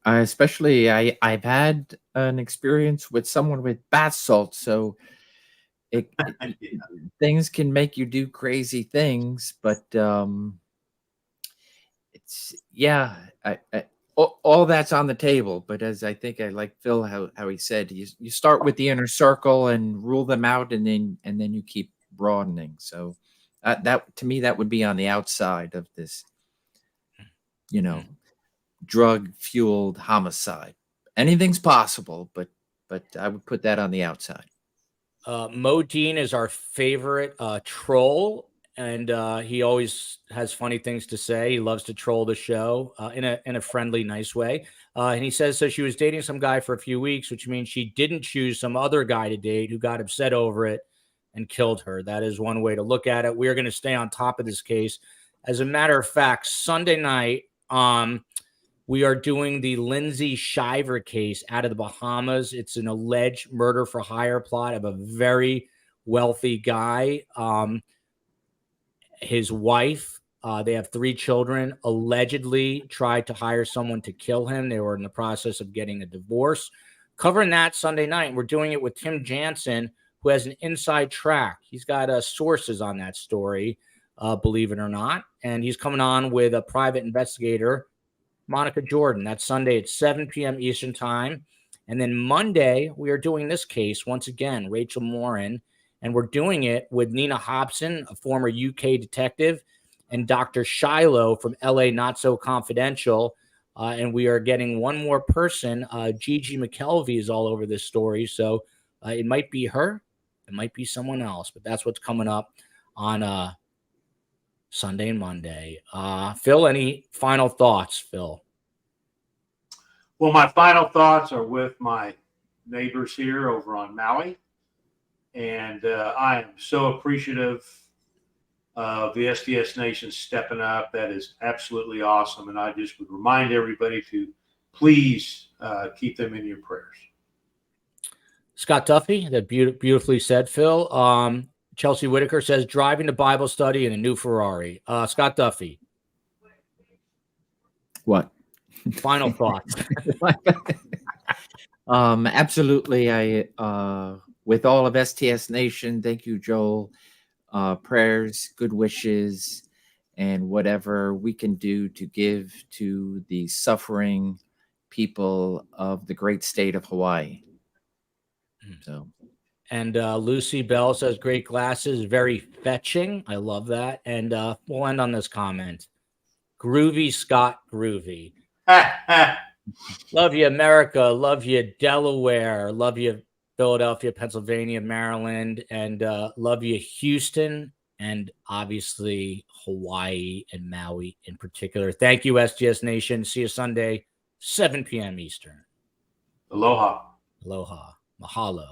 Especially I've had an experience with someone with bath salts, so things can make you do crazy things, but all that's on the table. But as I think I like Phil how he said, you start with the inner circle and rule them out, and then you keep broadening. So that to me, that would be on the outside of this, drug fueled homicide. Anything's possible, but I would put that on the outside. Mo Dean is our favorite troll, and he always has funny things to say. He loves to troll the show in a friendly, nice way. And he says, so she was dating some guy for a few weeks, which means she didn't choose some other guy to date who got upset over it and killed her. That is one way to look at it. We are going to stay on top of this case. As a matter of fact, Sunday night, we are doing the Lindsay Shiver case out of the Bahamas. It's an alleged murder for hire plot of a very wealthy guy. His wife, they have 3 children, allegedly tried to hire someone to kill him. They were in the process of getting a divorce. covering that Sunday night. We're doing it with Tim Jansen, who has an inside track. He's got sources on that story, believe it or not. And he's coming on with a private investigator, Monica Jordan. That's Sunday at 7 p.m. Eastern time. And then Monday, we are doing this case once again, Rachel Morin, and we're doing it with Nina Hobson, a former UK detective, and Dr. Shiloh from LA Not So Confidential. And we are getting one more person. Gigi McKelvey is all over this story. So it might be her. It might be someone else. But that's what's coming up on Sunday and Monday. Phil, any final thoughts, Phil? Well, my final thoughts are with my neighbors here over on Maui. And I am so appreciative of the STS Nation stepping up. That is absolutely awesome. And I just would remind everybody to please keep them in your prayers. Scott Duffy, that beautifully said, Phil. Chelsea Whitaker says, driving to Bible study in a new Ferrari. Scott Duffy. What? Final thoughts. Absolutely. With all of STS Nation, thank you, Joel. Prayers, good wishes, and whatever we can do to give to the suffering people of the great state of Hawaii. So, and Lucy Bell says, great glasses, very fetching. I love that. And we'll end on this comment. Groovy Scott Groovy. Love you, America. Love you, Delaware. Love you, Philadelphia, Pennsylvania, Maryland, and love you, Houston, and obviously Hawaii and Maui in particular. Thank you, STS Nation. See you Sunday, 7 p.m. Eastern. Aloha. Aloha. Mahalo.